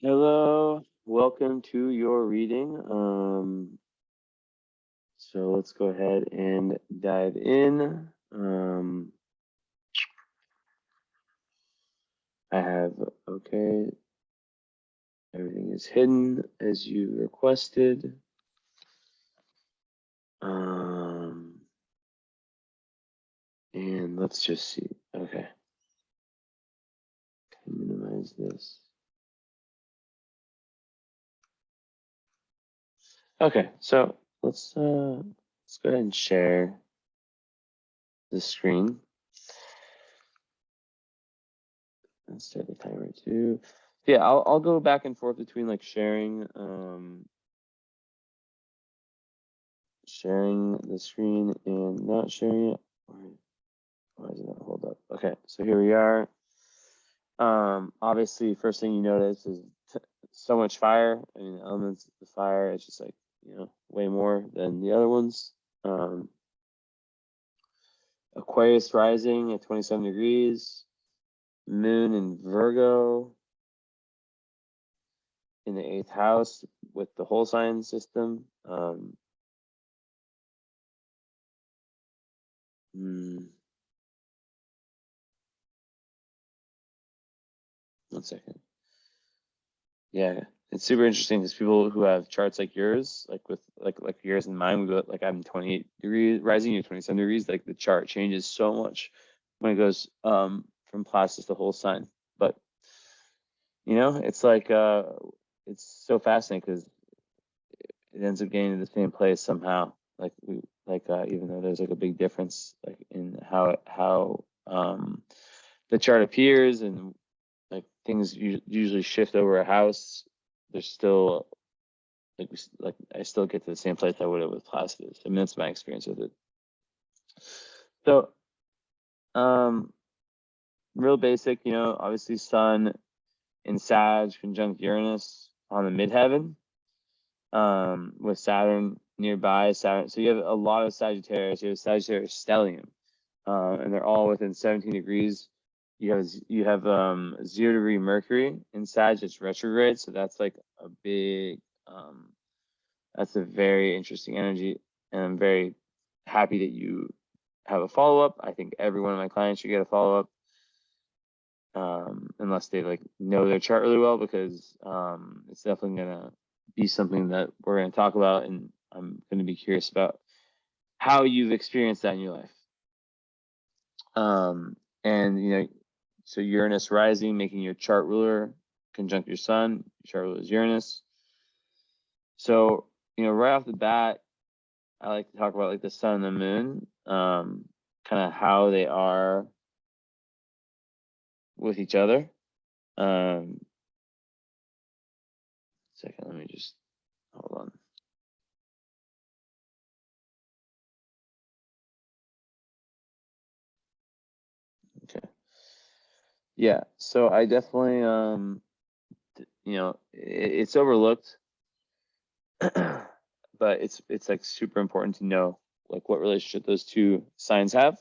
Hello, welcome to your reading. So let's go ahead and dive in. I have, okay, everything is hidden as you requested. And let's just see. Okay, minimize this. Okay, so let's go ahead and share the screen. Let's start the timer too. Yeah, I'll go back and forth between like sharing sharing the screen and not sharing it. Why does it not hold up? Okay, so here we are. Obviously, first thing you notice is so much fire. I mean, the elements of the fire is just like, way more than the other ones. Aquarius rising at 27 degrees, moon in Virgo in the 8th house with the whole sign system. One second. Yeah, it's super interesting because people who have charts like yours, like with like yours and mine, we go like I'm 28 degrees rising, you're 27 degrees. Like the chart changes so much when it goes from Placidus to whole sign. But it's like it's so fascinating because it ends up getting to the same place somehow. Like even though there's like a big difference like in how the chart appears and like things usually shift over a house, there's still like I still get to the same place I would have with Placidus. I mean, that's my experience with it. So real basic, obviously Sun in Sag conjunct Uranus on the midheaven, with Saturn nearby. Saturn, so you have a lot of Sagittarius. You have Sagittarius stellium, and they're all within 17 degrees. You have 0-degree Mercury in Sag. It's retrograde, so that's like a big that's a very interesting energy, and I'm very happy that you have a follow-up. I think every one of my clients should get a follow-up, unless they like know their chart really well, because it's definitely gonna be something that we're gonna talk about, and I'm gonna be curious about how you've experienced that in your life. And so Uranus rising, making your chart ruler conjunct your sun. Your chart ruler is Uranus. So right off the bat, I like to talk about like the sun and the moon, kind of how they are with each other. Second, let me just hold on. Okay. Yeah, so I definitely it's overlooked, but it's like super important to know like what relationship those two signs have.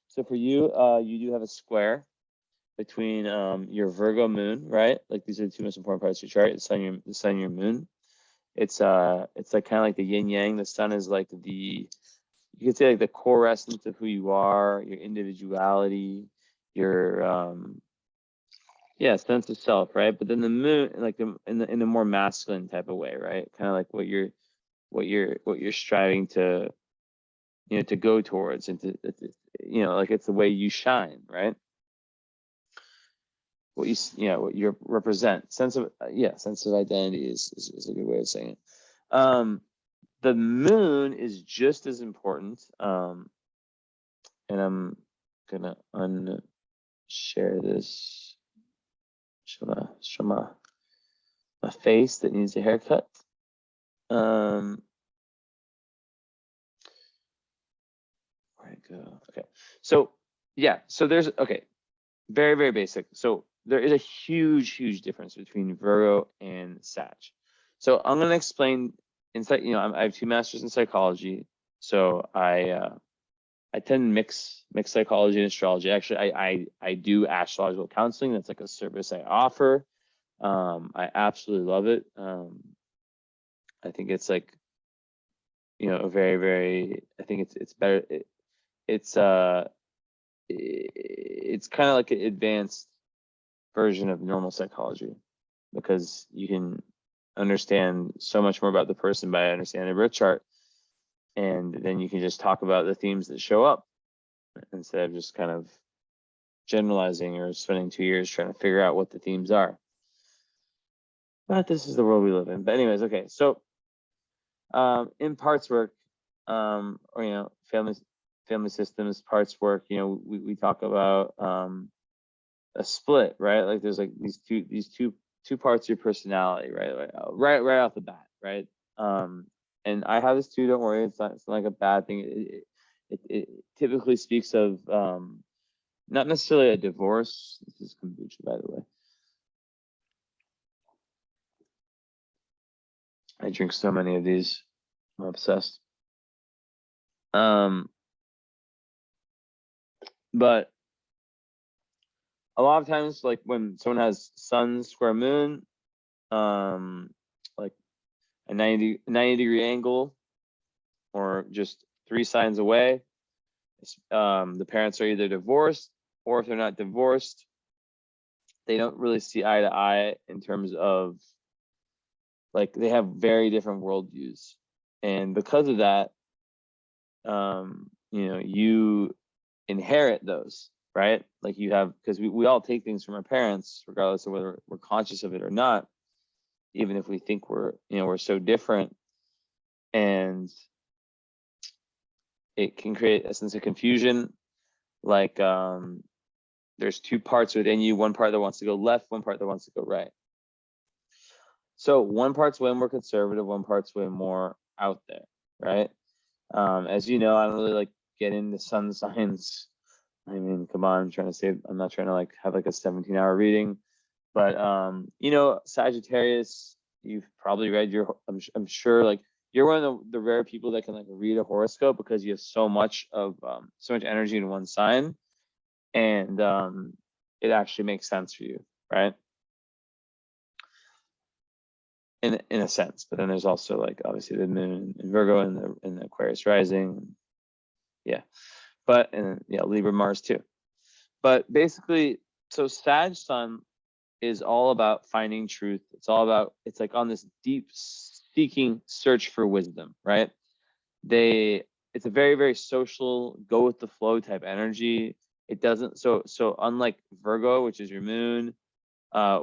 So for you, you do have a square between your Virgo moon, right? Like these are the two most important parts of your chart: the sun, your moon. It's like kind of like the yin yang. The sun is like you could say like the core essence of who you are, your individuality, your sense of self, right? But then the moon, like in the more masculine type of way, right? Kind of like what you're striving to to go towards, and to like it's the way you shine, right? What what you represent, sense of identity is a good way of saying it. The moon is just as important, and I'm gonna unshare this. Show my face that needs a haircut. Where'd it go? Okay, so yeah, so there's very, very basic. So there is a huge difference between Virgo and Sag. So I'm going to explain insight. I have 2 masters in psychology, so I tend to mix psychology and astrology. Actually, I do astrological counseling. That's like a service I offer. I absolutely love it. I think it's like, a very, very, I think it's better. It's kind of like an advanced version of normal psychology, because you can understand so much more about the person by understanding the birth chart, and then you can just talk about the themes that show up instead of just kind of generalizing or spending 2 years trying to figure out what the themes are. But this is the world we live in. But anyways, okay, so in parts work, or family systems, parts work, we talk about a split, right? Like there's like these two parts of your personality, right off the bat, right? And I have this too. Don't worry, it's not like a bad thing. It typically speaks of not necessarily a divorce. This is kombucha, by the way. I drink so many of these. I'm obsessed. But a lot of times, like when someone has sun square moon, like a 90-degree angle, or just 3 signs away, the parents are either divorced, or if they're not divorced, they don't really see eye to eye in terms of, like, they have very different worldviews. And because of that, you inherit those, right? Like you have, because we all take things from our parents, regardless of whether we're conscious of it or not, even if we think we're so different. And it can create a sense of confusion. Like there's 2 parts within you, one part that wants to go left, one part that wants to go right. So one part's way more conservative, one part's way more out there, right? As you know, I don't really like get into sun signs. I mean, come on, I'm not trying to like have like a 17-hour reading, but Sagittarius, you've probably read I'm sure, like, you're one of the rare people that can like read a horoscope, because you have so much energy in one sign, and it actually makes sense for you, right? In a sense. But then there's also like obviously the moon in Virgo and the Aquarius rising, yeah. But and Libra Mars too. But basically, so Sag Sun is all about finding truth. It's like on this deep seeking search for wisdom, right? It's a very, very social, go with the flow type energy. It doesn't, so unlike Virgo, which is your moon,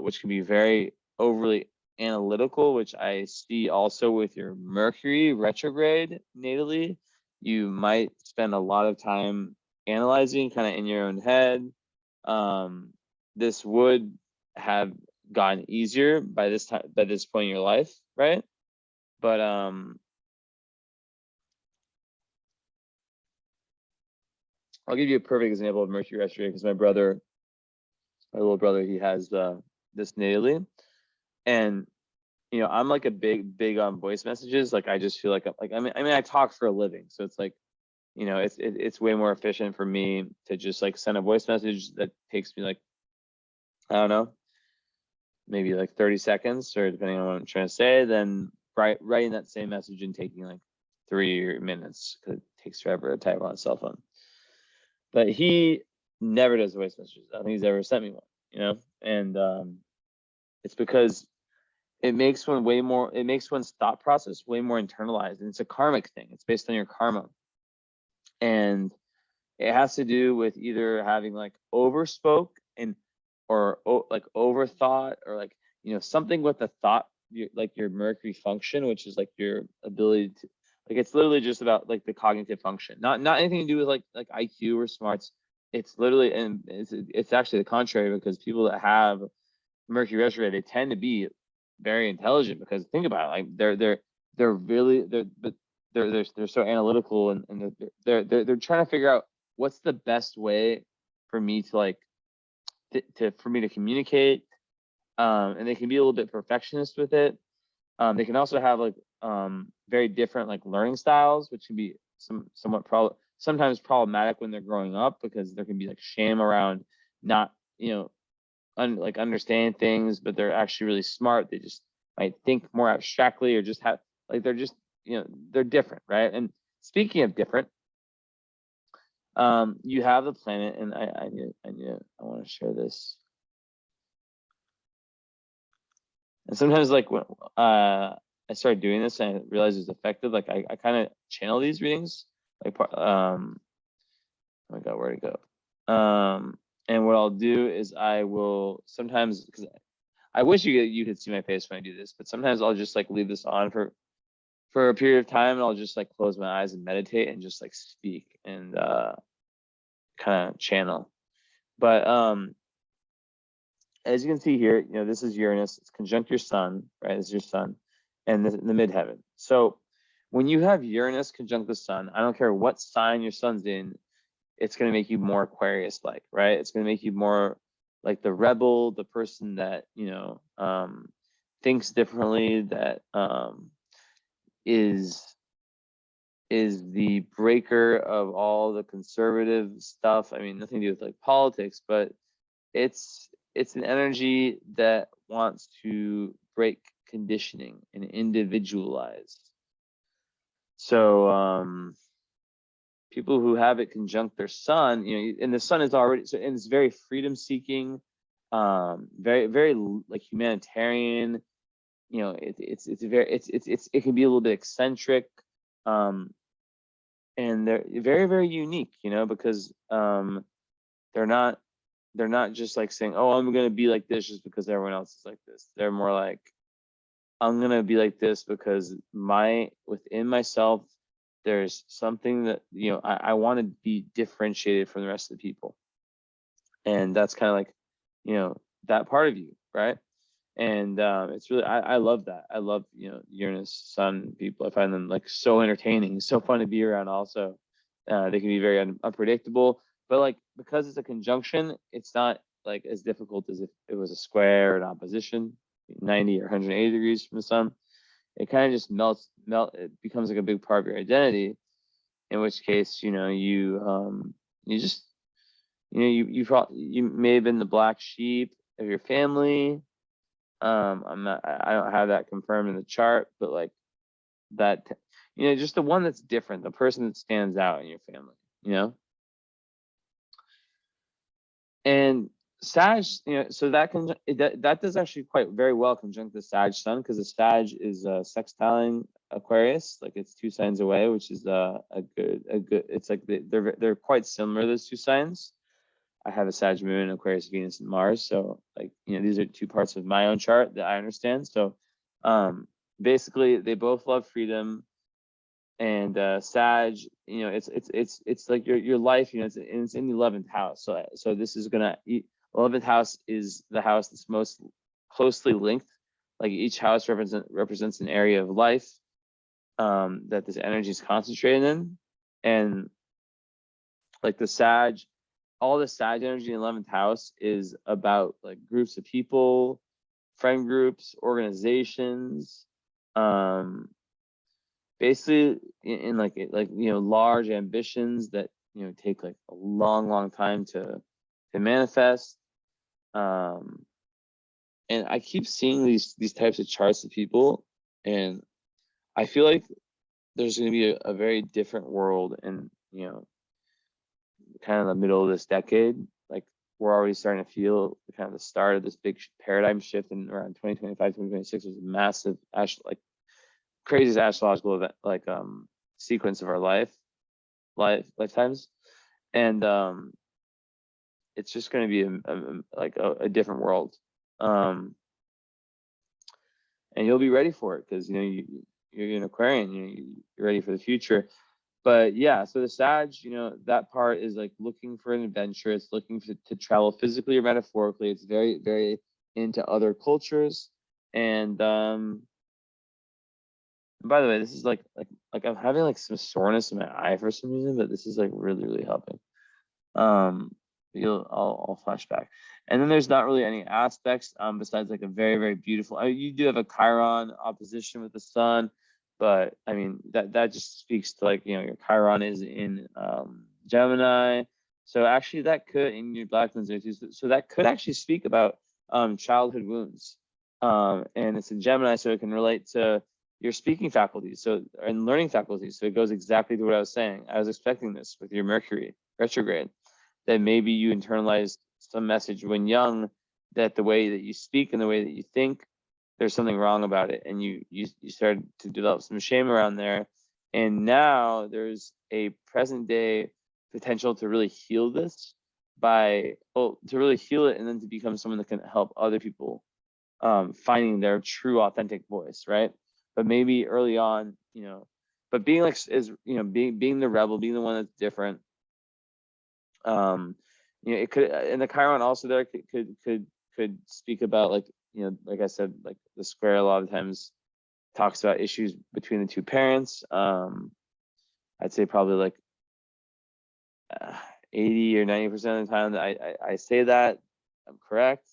which can be very overly analytical, which I see also with your Mercury retrograde natally, you might spend a lot of time analyzing kind of in your own head. This would have gotten easier by this point in your life, right? But I'll give you a perfect example of Mercury retrograde, because my little brother, he has this natally, and I'm like a big on voice messages. Like I just feel like I talk for a living, so it's like, it's way more efficient for me to just like send a voice message that takes me like, I don't know, maybe like 30 seconds, or depending on what I'm trying to say, than writing that same message and taking like 3 minutes, because it takes forever to type on a cell phone. But he never does voice messages. I don't think he's ever sent me one, and it's because it makes one's thought process way more internalized, and it's a karmic thing. It's based on your karma, and it has to do with either having like overspoke or like overthought, or like something with the thought, like your Mercury function, which is like your ability to, like, it's literally just about like the cognitive function, not anything to do with like IQ or smarts. It's literally, and it's actually the contrary, because people that have Mercury retrograde, they tend to be very intelligent, because think about it, like they're so analytical, and they're trying to figure out what's the best way for me to like for me to communicate, and they can be a little bit perfectionist with it. They can also have like very different like learning styles, which can be sometimes problematic when they're growing up, because there can be like shame around not like understand things, but they're actually really smart. They just might think more abstractly, or just have like they're just, they're different, right? And speaking of different, you have the planet, and I want to share this. And sometimes, like, when I started doing this and I realized it was effective, like I kind of channel these readings, like oh my god, where'd it go? And what I'll do is I will sometimes, because I wish you could see my face when I do this, but sometimes I'll just like leave this on for a period of time, and I'll just like close my eyes and meditate and just like speak and kind of channel. But as you can see here, this is Uranus. It's conjunct your sun, right? This is your sun, and the midheaven. So when you have Uranus conjunct the sun, I don't care what sign your sun's in, it's going to make you more Aquarius-like, right? It's going to make you more like the rebel, the person that thinks differently, that is the breaker of all the conservative stuff. I mean, nothing to do with like politics, but it's an energy that wants to break conditioning and individualize. So people who have it conjunct their sun, and the sun is already, so, and it's very freedom seeking, very, very like humanitarian, it can be a little bit eccentric, and they're very, very unique, because they're not just like saying, oh, I'm going to be like this just because everyone else is like this. They're more like, I'm going to be like this because within myself, there's something that, I want to be differentiated from the rest of the people. And that's kind of like, that part of you, right? And it's really, I love that. I love, Uranus sun people. I find them like so entertaining, so fun to be around also. They can be very unpredictable, but like, because it's a conjunction, it's not like as difficult as if it was a square or an opposition, 90 or 180 degrees from the sun. It kind of just it becomes like a big part of your identity, in which case, you just, you may have been the black sheep of your family. I don't have that confirmed in the chart, but like that, just the one that's different, the person that stands out in your family, and Sag, so that does actually quite very well conjunct the Sag sun, because the Sag is sextiling Aquarius, like it's 2 signs away, which is a good. It's like they're quite similar, those 2 signs. I have a Sag moon, Aquarius, Venus, and Mars. So like, these are 2 parts of my own chart that I understand. So basically they both love freedom. And Sag, it's like your life, it's in the 11th house. So this is gonna, 11th house is the house that's most closely linked. Like each house represents an area of life that this energy is concentrated in. And like the Sag, all the Sag energy in 11th house is about like groups of people, friend groups, organizations, basically in like large ambitions that take like a long time to manifest. And I keep seeing these types of charts of people, and I feel like there's going to be a very different world in kind of the middle of this decade. Like we're already starting to feel kind of the start of this big paradigm shift in around 2025, 2026. There's a massive craziest astrological event, like sequence of our lifetimes, and it's just going to be a different world, and you'll be ready for it because you're an Aquarian, you're ready for the future. But yeah, so the Sag, that part is like looking for an adventure. It's looking to travel physically or metaphorically. It's very, very into other cultures. And by the way, this is like I'm having like some soreness in my eye for some reason, but this is like really, really helping. I'll flash back. And then there's not really any aspects besides like a very, very beautiful, you do have a Chiron opposition with the sun, but I mean that just speaks to like your Chiron is in Gemini, So actually that could, in your Black Moon's there too, so that could actually speak about childhood wounds. And it's in Gemini, so it can relate to your speaking faculties, so and learning faculties. So it goes exactly to what I was saying. I was expecting this with your Mercury retrograde, that maybe you internalized some message when young, that the way that you speak and the way that you think, there's something wrong about it, and you started to develop some shame around there. And now there's a present day potential to really heal this to really heal it, and then to become someone that can help other people finding their true authentic voice, right? But maybe early on, but being like being the rebel, being the one that's different. It could, and the Chiron also there could speak about, like, like I said, like the square a lot of times talks about issues between the two parents. I'd say probably like 80 or 90% of the time that I say that I'm correct,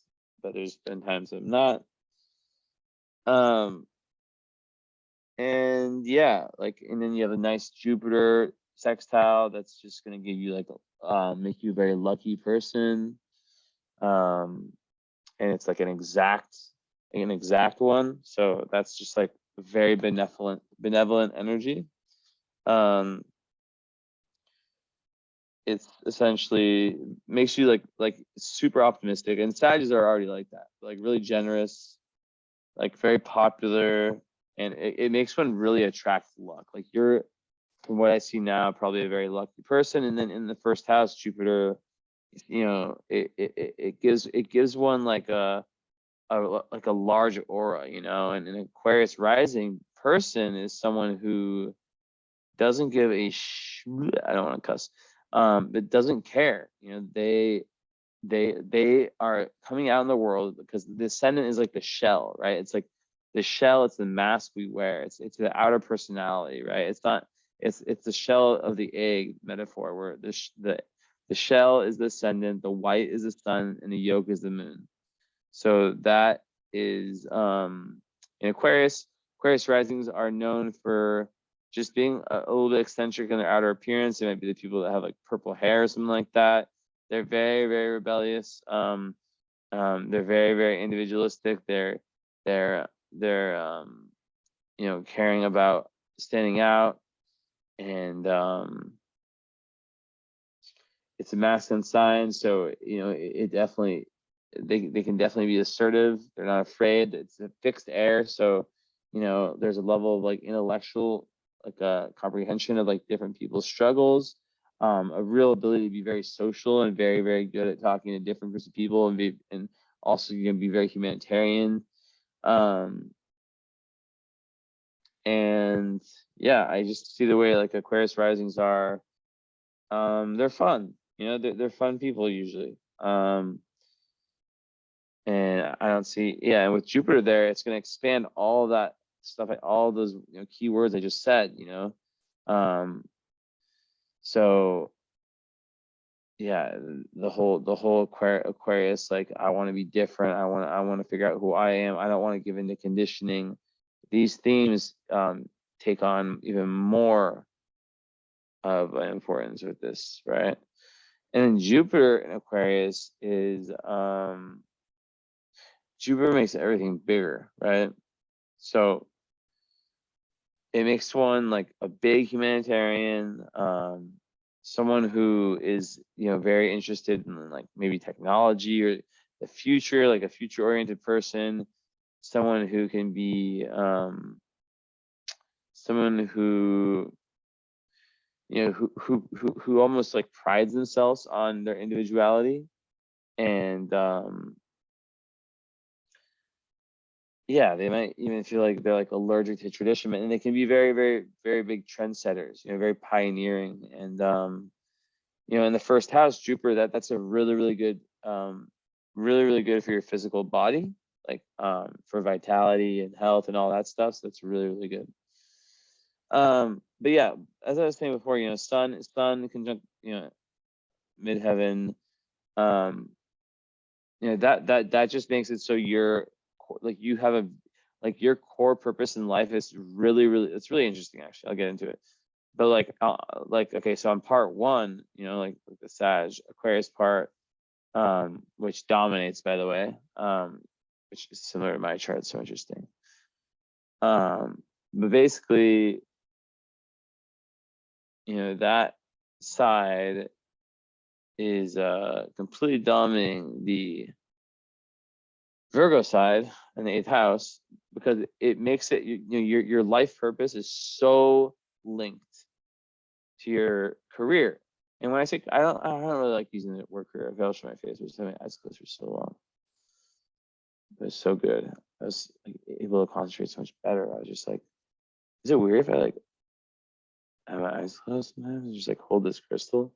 but there's been times I'm not. And yeah, like, and then you have a nice Jupiter sextile that's just going to give you like make you a very lucky person. And it's like an exact one, so that's just like very benevolent energy. It's essentially makes you like super optimistic, and Sagittarius are already like that, like really generous, like very popular, and it makes one really attract luck. Like, you're, from what I see now, probably a very lucky person. And then in the first house, Jupiter, it gives one like a large aura, and an Aquarius rising person is someone who doesn't give a I don't want to cuss, but doesn't care. They are coming out in the world because the ascendant is like the shell, right? It's like the shell, it's the mask we wear. It's the outer personality, right? It's the shell of the egg metaphor, where the shell is the ascendant, the white is the sun, and the yolk is the moon. So that is in Aquarius. Aquarius risings are known for just being a little bit eccentric in their outer appearance. They might be the people that have like purple hair or something like that. They're very, very rebellious. They're very, very individualistic. They're caring about standing out, and it's a masculine sign, so it definitely, they can definitely be assertive. They're not afraid. It's a fixed air, so there's a level of like intellectual, like a comprehension of like different people's struggles, a real ability to be very social and very, very good at talking to different groups of people, and also you're gonna be very humanitarian. And yeah, I just see the way like Aquarius risings are. They're fun. They're fun people usually. And I don't see, yeah, and with Jupiter there, it's going to expand all of that stuff, all those key words I just said. So yeah, the whole Aquarius, like, I want to be different. I want to figure out who I am. I don't want to give into conditioning. These themes take on even more of importance with this, right? And then Jupiter in Aquarius is Jupiter makes everything bigger, right? So it makes one like a big humanitarian, someone who is very interested in like maybe technology or the future, like a future oriented person, someone who can be someone who who almost like prides themselves on their individuality, and yeah, they might even feel like they're like allergic to tradition, and they can be very, very, very big trendsetters, very pioneering. And in the first house, Jupiter, that's a really, really good, really, really good for your physical body, like for vitality and health and all that stuff. So that's really, really good. But yeah, as I was saying before, sun conjunct, midheaven, that just makes it so you're like, you have like your core purpose in life is really, really, it's really interesting. Actually, I'll get into it. but like okay, so on part one, like the Sag Aquarius part, which dominates, by the way, which is similar to my chart, so interesting. But basically, that side is completely dominating the Virgo side in the 8th house, because it makes it, your life purpose is so linked to your career. And when I say, I don't really like using the word career. I've my face, which my eyes closed for so long. It was so good. I was able to concentrate so much better. I was just like, is it weird if I have my eyes closed sometimes and just hold this crystal?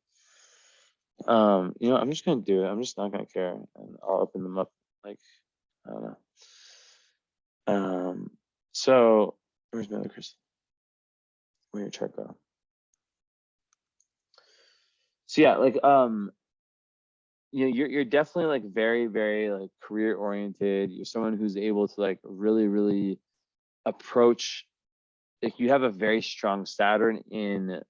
I'm just gonna do it. I'm just not gonna care, and I'll open them up. I don't know. So where's my other crystal? Where your chart go? So yeah, you're definitely very, very career oriented. You're someone who's able to really, really approach, you have a very strong Saturn in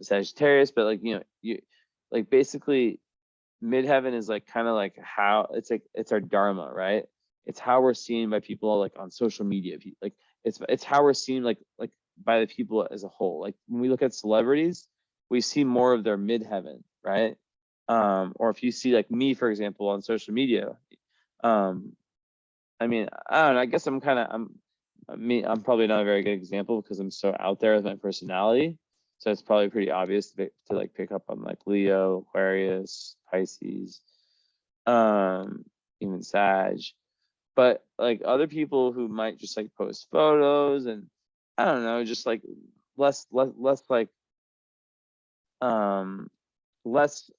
Sagittarius, but you basically midheaven is kind of how it's our dharma, right? It's how we're seen by people on social media. It's how we're seen by the people as a whole. When we look at celebrities, we see more of their midheaven, right? Or if you see me, for example, on social media, I mean, I don't know, I guess I'm probably not a very good example because I'm so out there with my personality. So it's probably pretty obvious to pick up on Leo, Aquarius, Pisces, even Sag. But other people who might just post photos and I don't know, just less less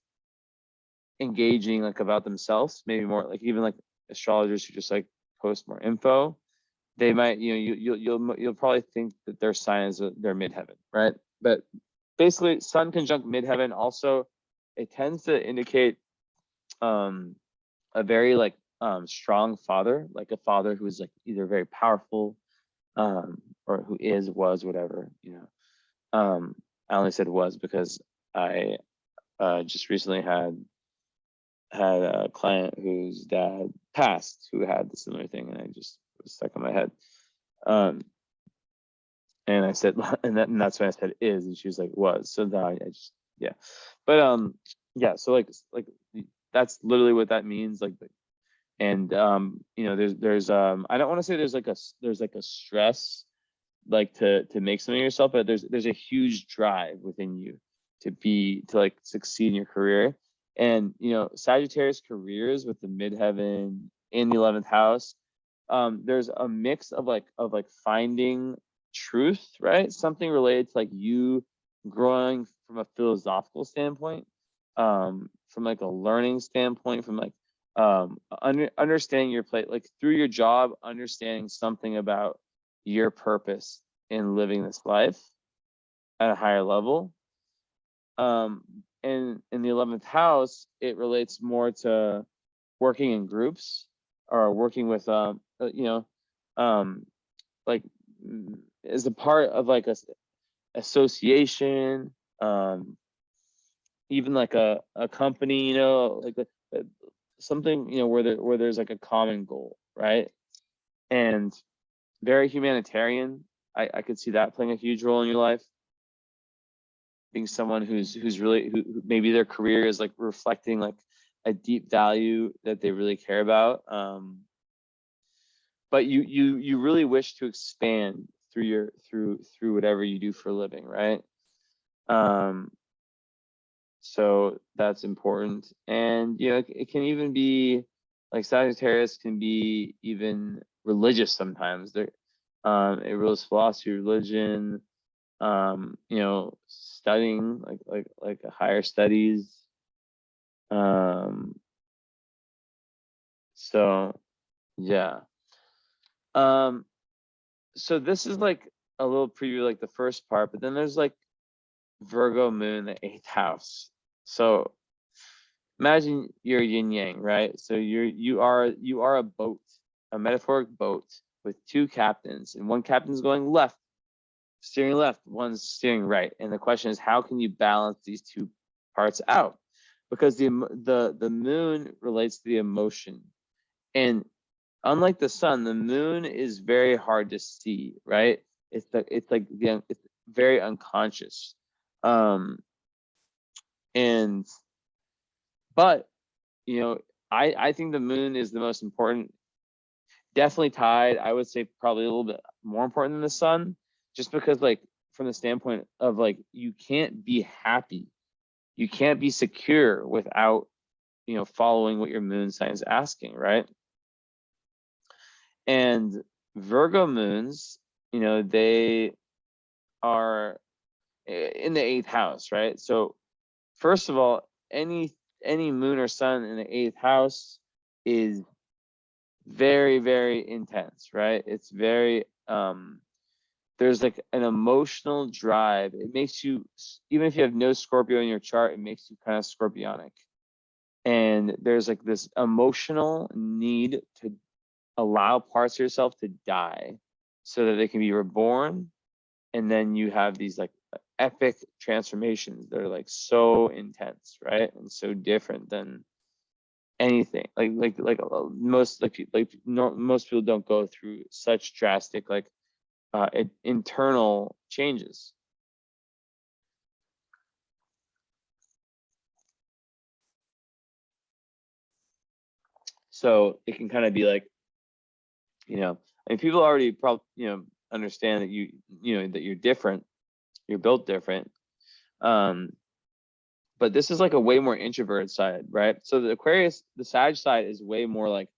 engaging about themselves, maybe more even astrologers who just post more info. They might, you'll probably think that their sign is their midheaven, right? But basically, Sun conjunct midheaven also, it tends to indicate a very strong father, a father who is either very powerful, or who was, whatever, I only said was because I just recently had a client whose dad passed who had the similar thing, and I just was stuck in my head. And I said, and that's when I said is, and she was like was. So now I just, yeah. But yeah, so that's literally what that means. And there's I don't want to say there's a stress to make something of yourself, but there's a huge drive within you to succeed in your career. And Sagittarius careers with the midheaven in the 11th house, there's a mix of finding truth, right? Something related to you growing from a philosophical standpoint, from a learning standpoint, from understanding your place, through your job, understanding something about your purpose in living this life at a higher level. And in the 11th house, it relates more to working in groups or working with as a part of a association, even a company, something where there's a common goal, right? And very humanitarian. I could see that playing a huge role in your life. Being someone who's really who maybe their career is reflecting a deep value that they really care about. But you really wish to expand through whatever you do for a living, right? So that's important. And it can even be Sagittarius can be even religious sometimes. It rules philosophy, religion, studying a higher studies. So yeah. So this is a little preview, the first part, but then there's Virgo moon, the 8th house. So imagine you're yin yang, right? So you are a boat, a metaphoric boat with two captains, and one captain's going left steering left, one's steering right. And the question is, how can you balance these two parts out? Because the moon relates to the emotion. And unlike the sun, the moon is very hard to see, right? It's very unconscious. But I think the moon is the most important, definitely tied. I would say probably a little bit more important than the sun, just because like from the standpoint of like, you can't be happy, you can't be secure without following what your moon sign is asking, right? And Virgo moons, they are in the 8th house, right? So first of all, any moon or sun in the 8th house is very, very intense, right? It's very there's like an emotional drive. It makes you, even if you have no Scorpio in your chart, it makes you kind of scorpionic. And there's like this emotional need to allow parts of yourself to die so that they can be reborn. And then you have these like epic transformations that are like so intense, right? And so different than anything. Most people don't go through such drastic like internal changes. So it can kind of be like, people already probably understand that that you're different, you're built different. But this is like a way more introverted side, right? So the Aquarius, the Sag side is way more like,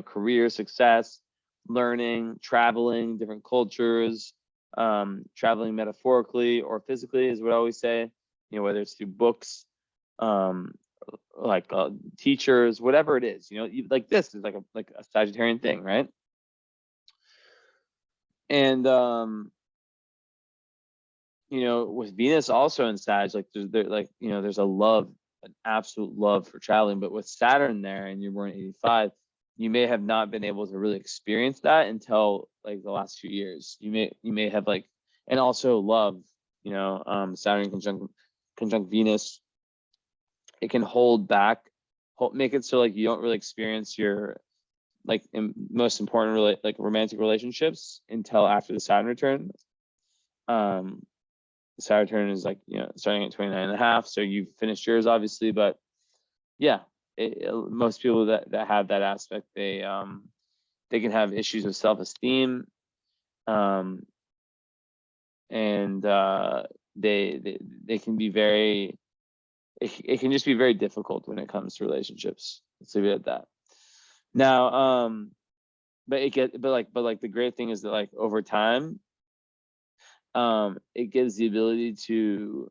career success, learning, traveling, different cultures, traveling metaphorically or physically is what I always say, whether it's through books, like teachers, whatever it is, like this is like a Sagittarian thing, right? And with Venus also in Sag, like there's a love, an absolute love for traveling. But with Saturn there, and you're born in 85, you may have not been able to really experience that until like the last few years. You may have like, and also love, Saturn conjunct Venus, it can hold back, make it so like you don't really experience your like most important like romantic relationships until after the Saturn return. Saturn is like, starting at 29 and a half. So you've finished yours obviously, but yeah, most people that have that aspect, they can have issues with self-esteem. And they can be very, it can just be very difficult when it comes to relationships. Let's leave it at that. Now, but the great thing is that like over time, it gives the ability to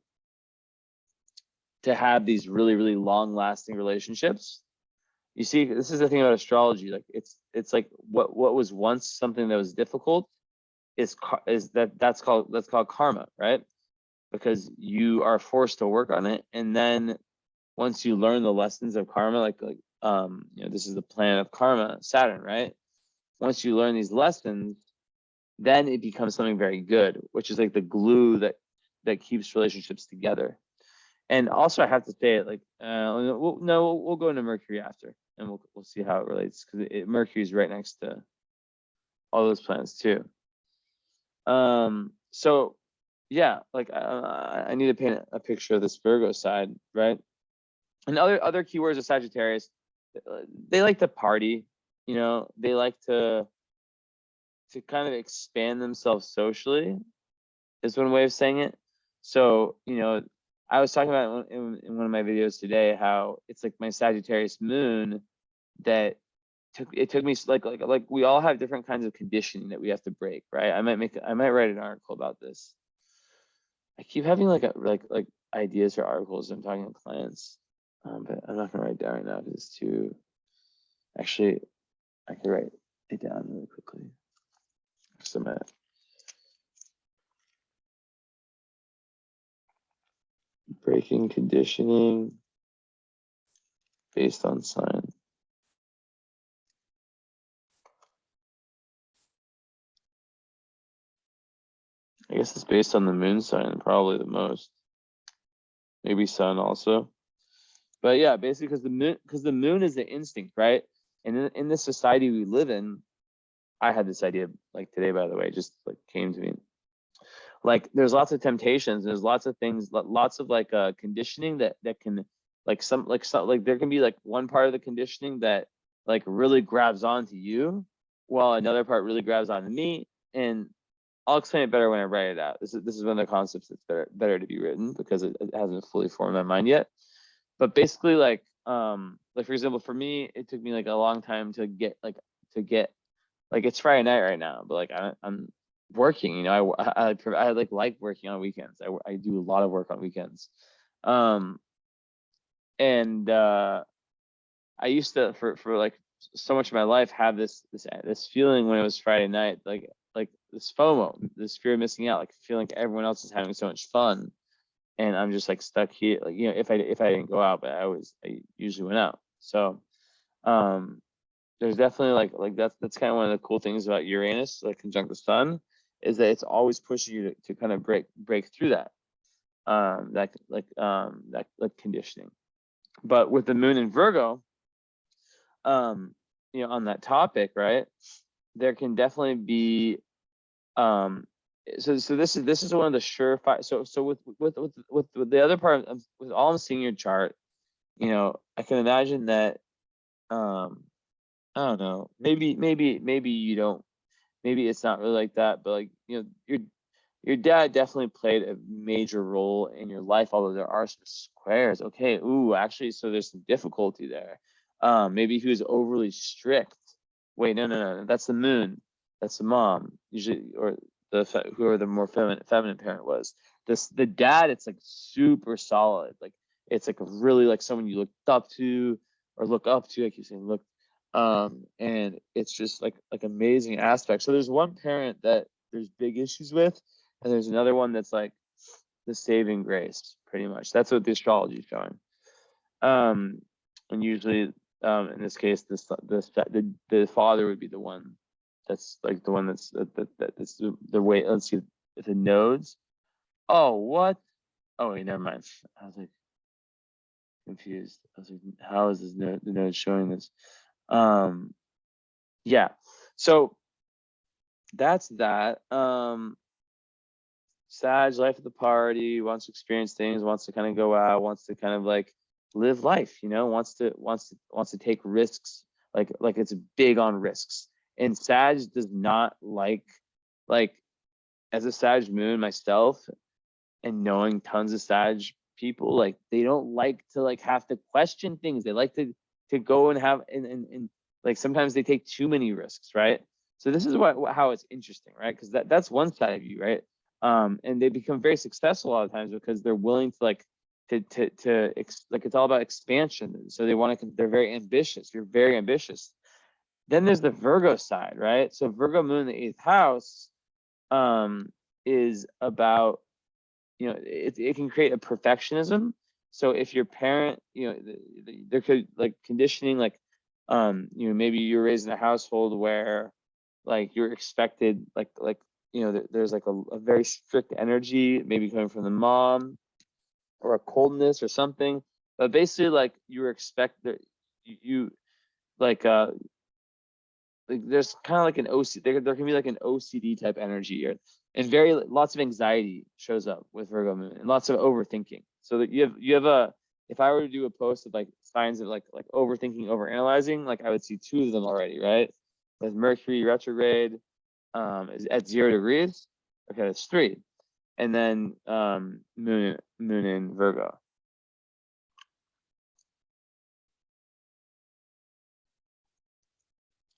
have these really, really long lasting relationships. You see, this is the thing about astrology. Like it's like what was once something that was difficult that's called karma, right? Because you are forced to work on it. And then once you learn the lessons of karma, this is the plan of karma, Saturn, right? Once you learn these lessons, then it becomes something very good, which is like the glue that keeps relationships together. And also, I have to say it like, we'll go into Mercury after, and we'll see how it relates, because Mercury is right next to all those planets too. So yeah, like I need to paint a picture of this Virgo side, right? And other keywords of Sagittarius, they like to party, they like to kind of expand themselves socially, is one way of saying it. So, I was talking about in one of my videos today how it's like my Sagittarius moon that took me like we all have different kinds of conditioning that we have to break, right? I might write an article about this. I keep having like ideas for articles. I'm talking to clients, but I'm not gonna write it down right now because it's too. Actually, I could write it down really quickly. So I'm at breaking conditioning based on sign. I guess it's based on the moon sign, probably the most. Maybe sun also. But yeah, basically because the moon is the instinct, right? And in this society we live in, I had this idea like today, by the way, it just like came to me. Like there's lots of temptations, there's lots of things, lots of like conditioning that can like there can be like one part of the conditioning that like really grabs onto you, while another part really grabs onto me. And I'll explain it better when I write it out. This is one of the concepts that's better to be written because it hasn't fully formed my mind yet. But basically, like for example, for me, it took me like a long time to get like it's Friday night right now, but like I'm working. You know, I like working on weekends. I do a lot of work on weekends, and I used to for like so much of my life have this feeling when it was Friday night, like this FOMO, this fear of missing out, like feeling like everyone else is having so much fun, and I'm just like stuck here. Like, you know, if I didn't go out, but I usually went out. So there's definitely like that's kind of one of the cool things about Uranus, like conjunct the sun, is that it's always pushing you to kind of break through that conditioning. But with the moon in Virgo, you know, on that topic, right, there can definitely be so this is one of the surefire. So with the other part of, with all I'm seeing your chart, you know, I can imagine that I don't know, maybe you don't, maybe it's not really like that, but like, you know, your dad definitely played a major role in your life, although there are some squares. Okay, ooh, actually, so there's some difficulty there. Maybe he was overly strict. Wait, no, that's the moon. That's the mom, usually, or whoever the more feminine parent was. The dad, it's like super solid. Like it's like really like someone you looked up to or look up to. I keep saying look, and it's just like amazing aspects. So there's one parent that there's big issues with, and there's another one that's like the saving grace, pretty much. That's what the astrology is showing. And usually, in this case, the father would be the one that's like the one that's that's the way. Let's see if the nodes. Oh, what? Oh wait, never mind. I was like confused. I was like, how is this node, the node showing this? Yeah. So that's that. Sag, life of the party, wants to experience things, wants to kind of go out, wants to kind of like live life, you know, wants to take risks, like it's big on risks. And Sag does not like as a Sag moon myself, and knowing tons of Sag people, like they don't like to like have to question things. They like to go and have and like sometimes they take too many risks, right? So this is how it's interesting, right? Because that's one side of you, right? And they become very successful a lot of times because they're willing to like like it's all about expansion. So they want to, they're very ambitious. You're very ambitious. Then there's the Virgo side, right? So Virgo moon in the 8th house is about, you know, it can create a perfectionism. So if your parent, you know, there could like conditioning, like you know, maybe you're raised in a household where like you're expected like you know, there's like a very strict energy, maybe coming from the mom, or a coldness or something. But basically, like you were expected, you like there's kind of like an OCD. There can be like an OCD type energy, and very lots of anxiety shows up with Virgo moon, and lots of overthinking. So that you have a, if I were to do a post of like signs of like overthinking, overanalyzing, like I would see 2 of them already, right? With Mercury retrograde is at 0 degrees. Okay, that's 3. And then moon in Virgo.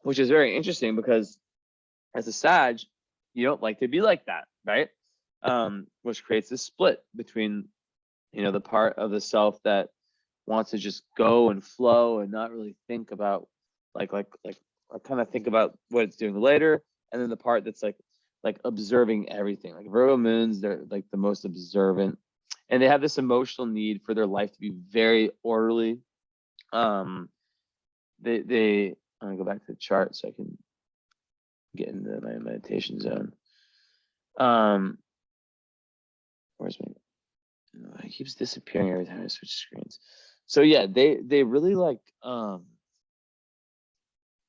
Which is very interesting because as a Sag, you don't like to be like that, right? Which creates a split between, you know, the part of the self that wants to just go and flow and not really think about like kind of think about what it's doing later, and then the part that's like observing everything. Like Virgo moons, they're like the most observant, and they have this emotional need for their life to be very orderly. They I'm gonna go back to the chart so I can get into my meditation zone. where's my, it keeps disappearing every time I switch screens. So yeah, they really like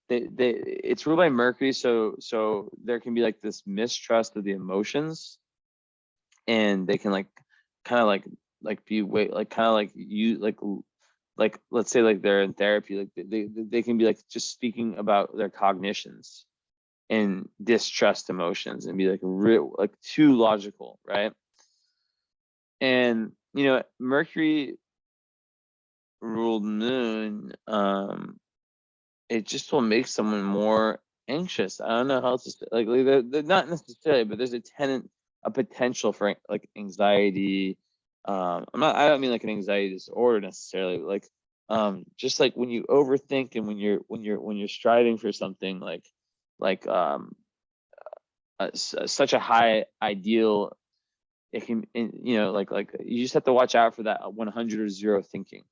they it's ruled by Mercury, so there can be like this mistrust of the emotions, and they can like kind of like be wait like kind of like you like let's say like they're in therapy, like they can be like just speaking about their cognitions and distrust emotions and be like real like too logical, right? And Mercury ruled moon, it just will make someone more anxious. I don't know how else to say, like they're not necessarily, but there's a potential for like anxiety. I don't mean like an anxiety disorder necessarily, but like just like when you overthink and when you're striving for something like such a high ideal, it can, like you just have to watch out for that 100 or 0 thinking,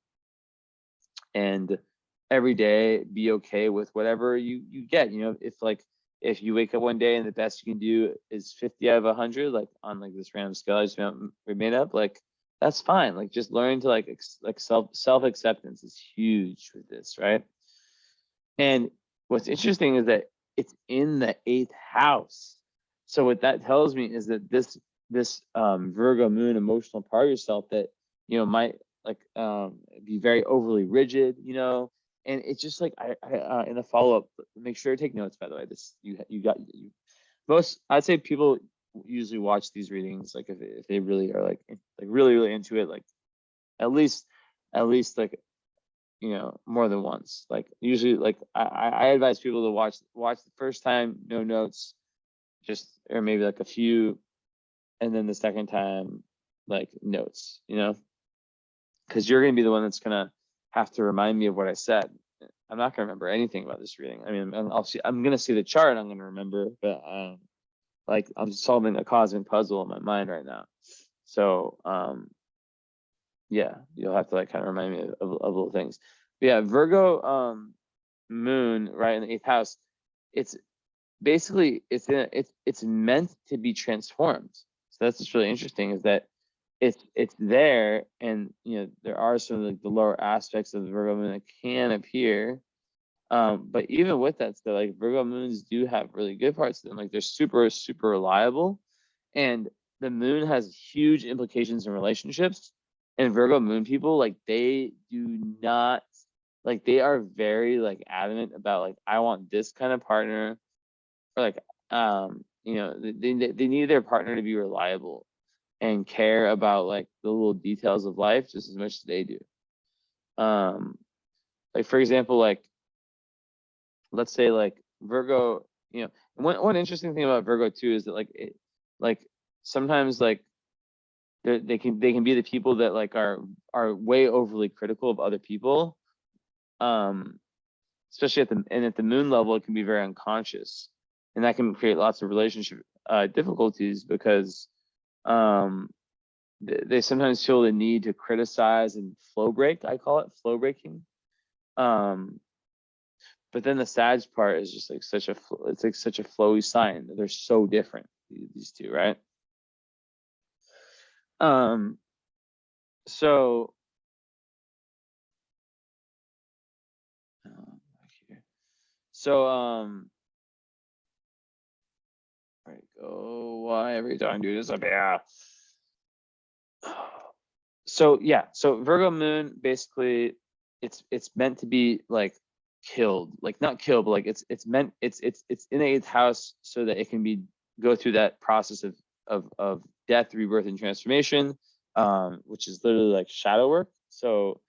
and every day be okay with whatever you get. If you wake up one day and the best you can do is 50 out of 100, like on like this random scale I just made up, like that's fine. Like just learn to like self acceptance is huge with this, right? And what's interesting is that it's in the 8th house. So what that tells me is that this Virgo moon emotional part of yourself that might like be very overly rigid, and it's just like I in a follow up, make sure to take notes. By the way, this you got you most I'd say people usually watch these readings like if they really are like really into it, like at least like more than once. Like usually, like I advise people to watch the first time, no notes, just or maybe like a few, and then the second time, like notes. Because you're gonna be the one that's gonna have to remind me of what I said. I'm not gonna remember anything about this reading. I mean, I'm gonna see the chart, and I'm gonna remember, but like I'm solving a cosmic puzzle in my mind right now. So yeah, you'll have to like kind of remind me of little things. But yeah, Virgo moon right in the 8th house. It's basically it's meant to be transformed. So that's what's really interesting, is that it's there, and there are some of the lower aspects of the Virgo moon that can appear. But even with that still, like Virgo moons do have really good parts to them. Like they're super, super reliable. And the moon has huge implications in relationships. And Virgo moon people, like they do not, like they are very like adamant about like, I want this kind of partner, or like they need their partner to be reliable and care about like the little details of life just as much as they do. Like for example, like let's say like Virgo, one interesting thing about Virgo too is that like sometimes like they can be the people that like are way overly critical of other people, especially at the moon level. It can be very unconscious, and that can create lots of relationship difficulties because they sometimes feel the need to criticize and flow break. I call it flow breaking. But then the Sag part is just like such a flowy sign. They're so different, these two, right? So right, go. Why every time I do this up here? So yeah, so Virgo moon basically it's meant to be like killed, like not killed, but like it's meant it's in the 8th house so that it can be go through that process of death, rebirth, and transformation, which is literally like shadow work. So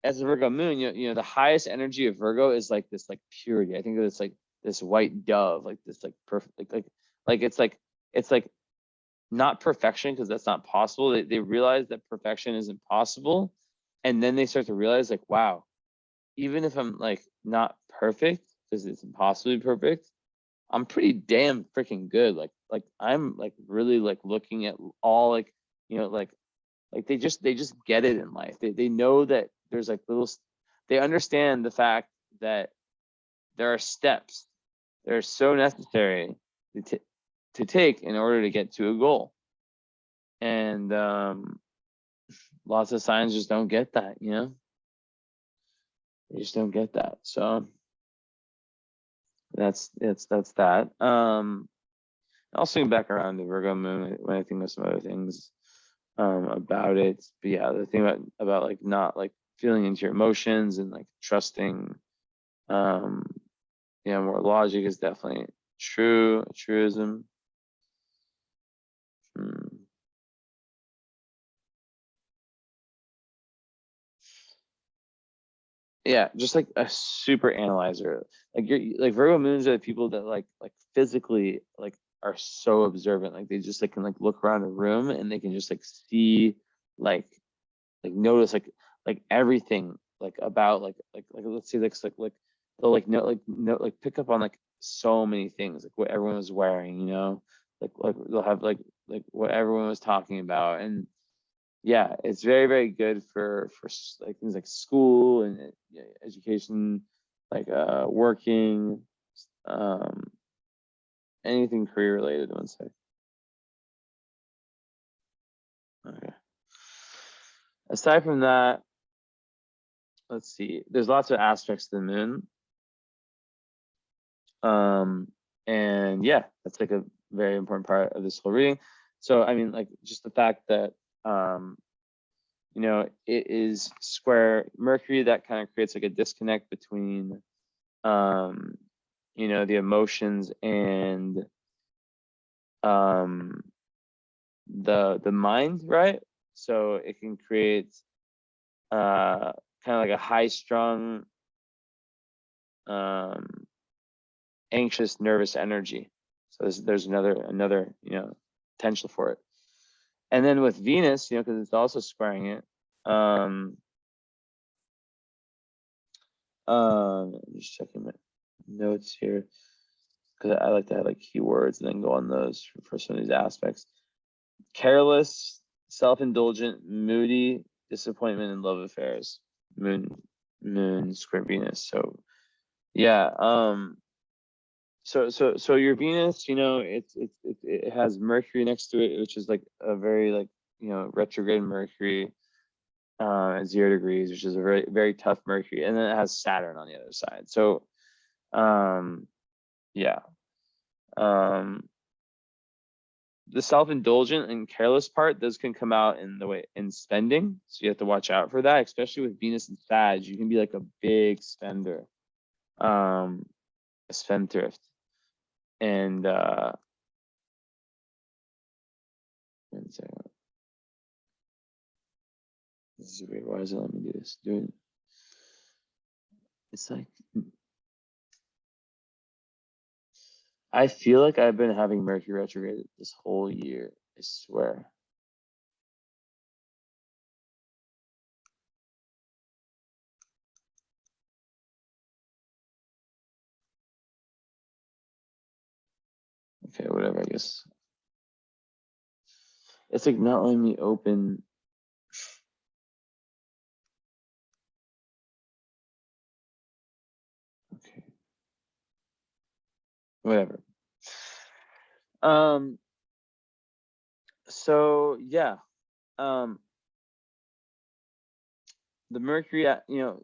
as a Virgo moon, the highest energy of Virgo is like this like purity. I think that it's like this white dove, like this like perfect like it's like not perfection, because that's not possible. They realize that perfection is impossible, and then they start to realize like, wow, even if I'm like not perfect, because it's impossible to be perfect, I'm pretty damn freaking good. Like I'm like really like looking at all like like they just get it in life. They know that there's like they understand the fact that there are steps that are so necessary to take in order to get to a goal. And lots of signs just don't get that, you know? They just don't get that. So that's that. I'll swing back around to Virgo moon when I think of some other things about it. But yeah, the thing about like not like feeling into your emotions and like trusting more logic is definitely truism. Yeah, just like a super analyzer. Like like Virgo moons are the people that like physically like are so observant. Like they just like can like look around a room and they can just like see like notice like everything like about like let's say like they'll like pick up on like so many things, like what everyone was wearing, you know, like they'll have like what everyone was talking about. And yeah, it's very, very good for like things like school and education, like working, um, anything career related. One sec. Okay. Aside from that, let's see. There's lots of aspects to the moon. And yeah, that's like a very important part of this whole reading. So I mean, like just the fact that you know, it is square Mercury, that kind of creates like a disconnect between you know, the emotions and the mind, right? So it can create kind of like a high strung anxious nervous energy. So there's another you know, potential for it. And then with Venus, you know, because it's also squaring it, I'm just checking my notes here because I like to have like keywords and then go on those for some of these aspects. Careless, self-indulgent, moody, disappointment, and love affairs. Moon square Venus. So yeah, so your Venus, you know, it has Mercury next to it, which is like a very like, you know, retrograde Mercury at 0 degrees, which is a very, very tough Mercury. And then it has Saturn on the other side. So yeah. The self-indulgent and careless part, those can come out in the way in spending. So you have to watch out for that, especially with Venus and Sag. You can be like a big spender, a spendthrift. And one second. This is weird. Why does it let me do this? It's like I feel like I've been having Mercury retrograde this whole year. I swear. Okay, whatever, I guess. It's like not letting me open. Okay. Whatever. So yeah. The Mercury, you know,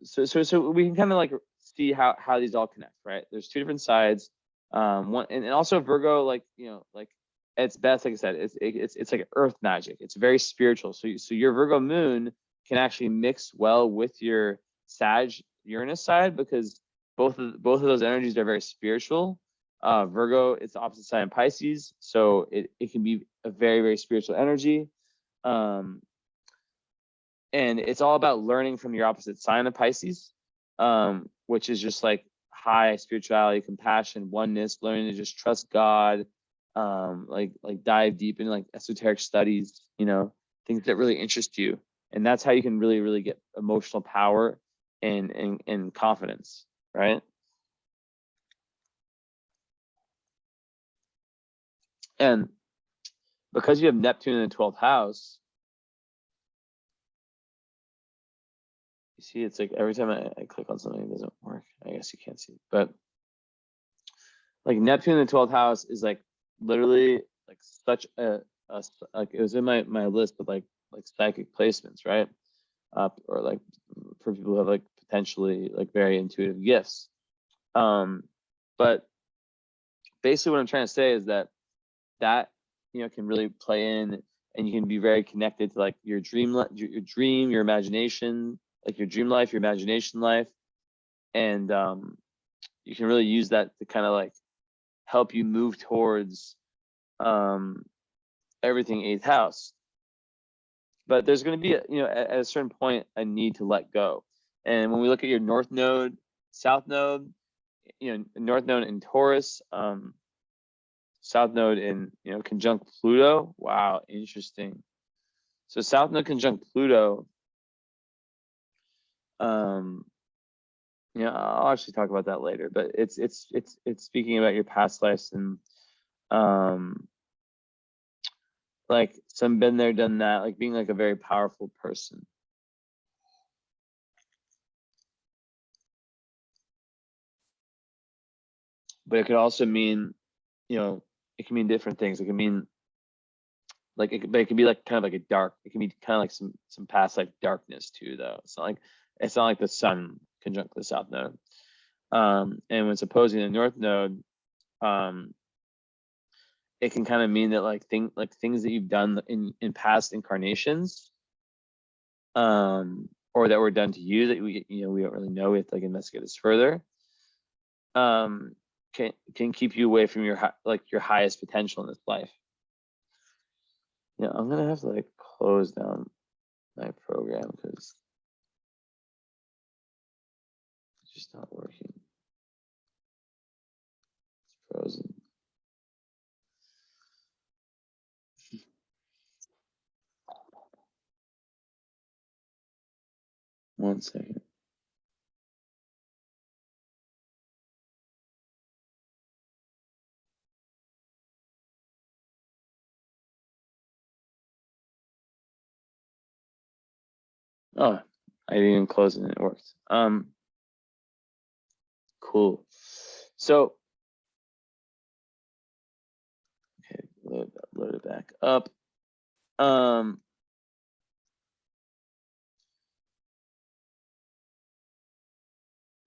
so we can kind of like see how these all connect, right? There's two different sides. One and also Virgo, like, you know, like it's best, like I said, it's like earth magic. It's very spiritual. So your Virgo moon can actually mix well with your Sag Uranus side, because both of those energies are very spiritual. Virgo, it's the opposite side in Pisces, so it can be a very, very spiritual energy. And it's all about learning from your opposite sign of Pisces, which is just like high spirituality, compassion, oneness, learning to just trust God, like dive deep into like esoteric studies, you know, things that really interest you. And that's how you can really, really get emotional power and confidence, right? And because you have Neptune in the 12th house, you see, it's like every time I click on something, it doesn't work. I guess you can't see, but like Neptune in the 12th house is like literally like such a like it was in my list of like psychic placements, right? Or like for people who have like potentially like very intuitive gifts. But basically what I'm trying to say is that can really play in, and you can be very connected to like your dream, your imagination, like your dream life, your imagination life. And you can really use that to kind of like help you move towards everything 8th house. But there's going to be, at a certain point, a need to let go. And when we look at your north node, south node, north node in Taurus, south node in, conjunct Pluto. Wow, interesting. So south node conjunct Pluto, I'll actually talk about that later, but it's speaking about your past lives and like some been there, done that, like being like a very powerful person. But it could also mean, it can mean different things. It can mean like but it can be like kind of like a dark. It can be kind of like some past like darkness too, though. It's not like the sun conjunct the south node. And when it's opposing the north node, it can kind of mean that like things that you've done in past incarnations, or that were done to you that we don't really know. We have to like investigate this further. Can keep you away from your highest potential in this life. I'm gonna have to like close down my program because it's just not working. It's frozen. One second. Oh, I didn't even close it and it worked. Cool. So, okay, load it back up.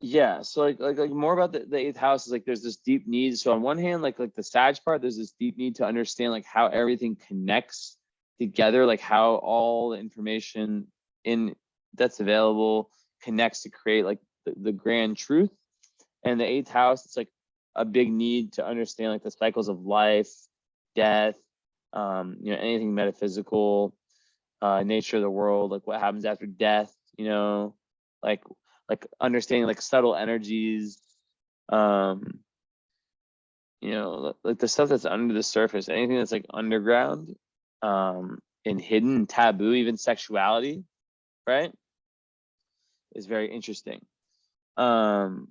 Yeah, so like more about the 8th house is like there's this deep need. So on one hand, like the Sag part, there's this deep need to understand like how everything connects together, like how all the information that's available connects to create like the grand truth. And the 8th house, it's like a big need to understand like the cycles of life, death, anything metaphysical, nature of the world, like what happens after death, like understanding like subtle energies, like the stuff that's under the surface, anything that's like underground, and hidden, taboo, even sexuality, right, is very interesting. And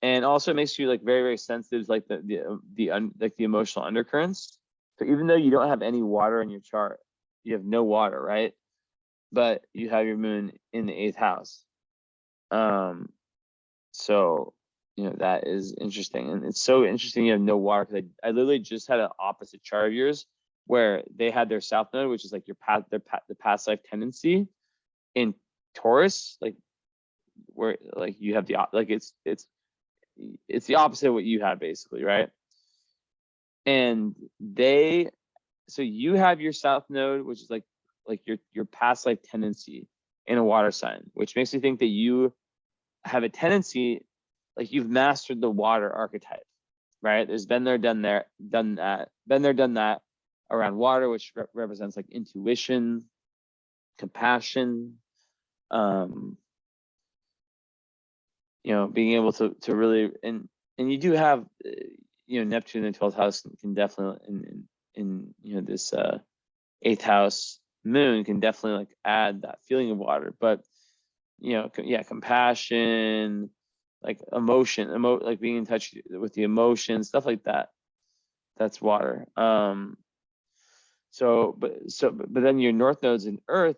also it makes you like very, very sensitive, like the emotional undercurrents. So even though you don't have any water in your chart, you have no water, right? But you have your moon in the 8th house. So that is interesting, and it's so interesting you have no water, because I literally just had an opposite chart of yours where they had their south node, which is like your the past life tendency in Taurus, like where like you have the like it's the opposite of what you have basically, right? And so you have your south node, which is like your past life tendency in a water sign, which makes me think that you have a tendency, like you've mastered the water archetype, right? There's been there, done that, been there, done that around water, which represents like intuition, compassion, being able to really, and you do have, Neptune in the 12th house can definitely, in this 8th house moon can definitely like add that feeling of water. But compassion, like emotion, like being in touch with the emotions, stuff like that, that's water. But then your north node's in Earth,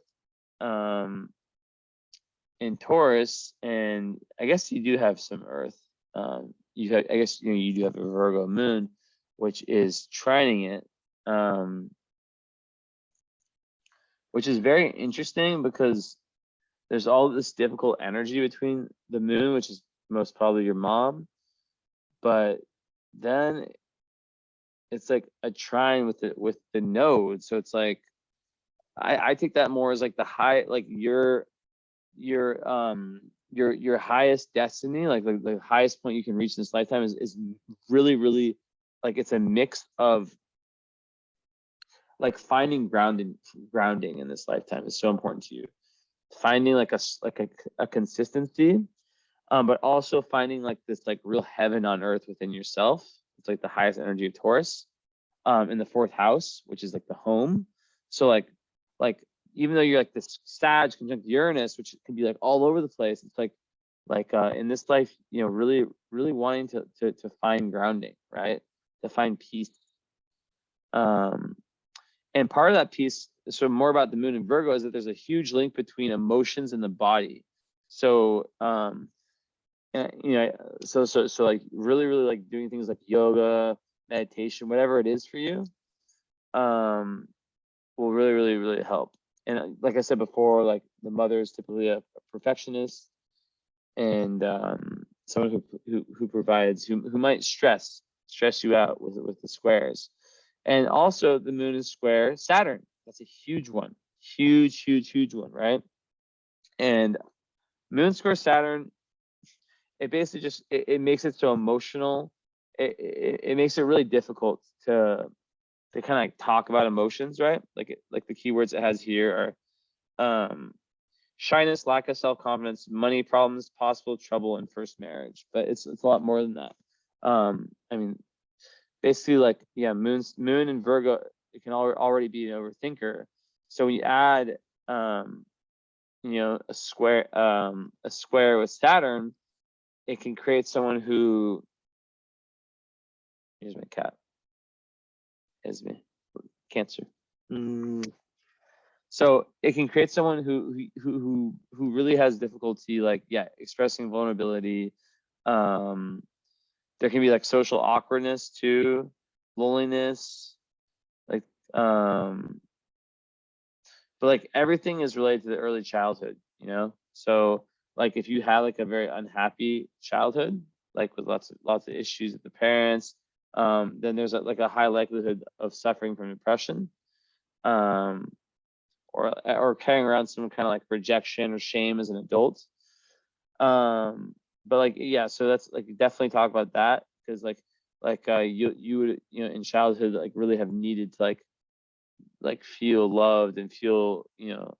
in Taurus, and I guess you do have some Earth. I guess you do have a Virgo moon, which is trining it. which is very interesting because there's all this difficult energy between the moon, which is most probably your mom, but then it's like a trine with the node. So it's like I take that more as like the high, like your highest destiny, like the highest point you can reach in this lifetime is really, really like it's a mix of like finding grounding in this lifetime is so important to you. Finding like a consistency, but also finding like this like real heaven on earth within yourself. It's like the highest energy of Taurus, in the fourth house, which is like the home. So like even though you're like this Sag conjunct Uranus, which can be like all over the place, it's like in this life, you know, really wanting to find grounding, right? To find peace. And part of that piece, so more about the moon in Virgo, is that there's a huge link between emotions and the body. So and, you know, so like really like doing things like yoga, meditation, whatever it is for you, will really help. And like I said before, like the mother is typically a perfectionist, and someone who provides, who might stress you out with the squares. And also the moon is square Saturn. That's a huge one, huge one, right? And moon square Saturn, it basically just it makes it so emotional. It makes it really difficult to kind of like talk about emotions, right? Like the keywords it has here are shyness, lack of self-confidence, money problems, possible trouble in first marriage. But it's a lot more than that. I mean, basically, like, yeah, moon and Virgo, it can already be an overthinker. So when you add you know, a square with Saturn, it can create someone who, here's my cat, here's me, Cancer. So it can create someone who really has difficulty, like, yeah, expressing vulnerability. There can be like social awkwardness too, loneliness, like but like everything is related to the early childhood, you know? So like if you have like a very unhappy childhood, like with lots of issues with the parents, then there's like a high likelihood of suffering from depression, or carrying around some kind of like rejection or shame as an adult. But like, yeah, so that's like definitely talk about that, because you would, you know, in childhood like really have needed to like feel loved and feel, you know,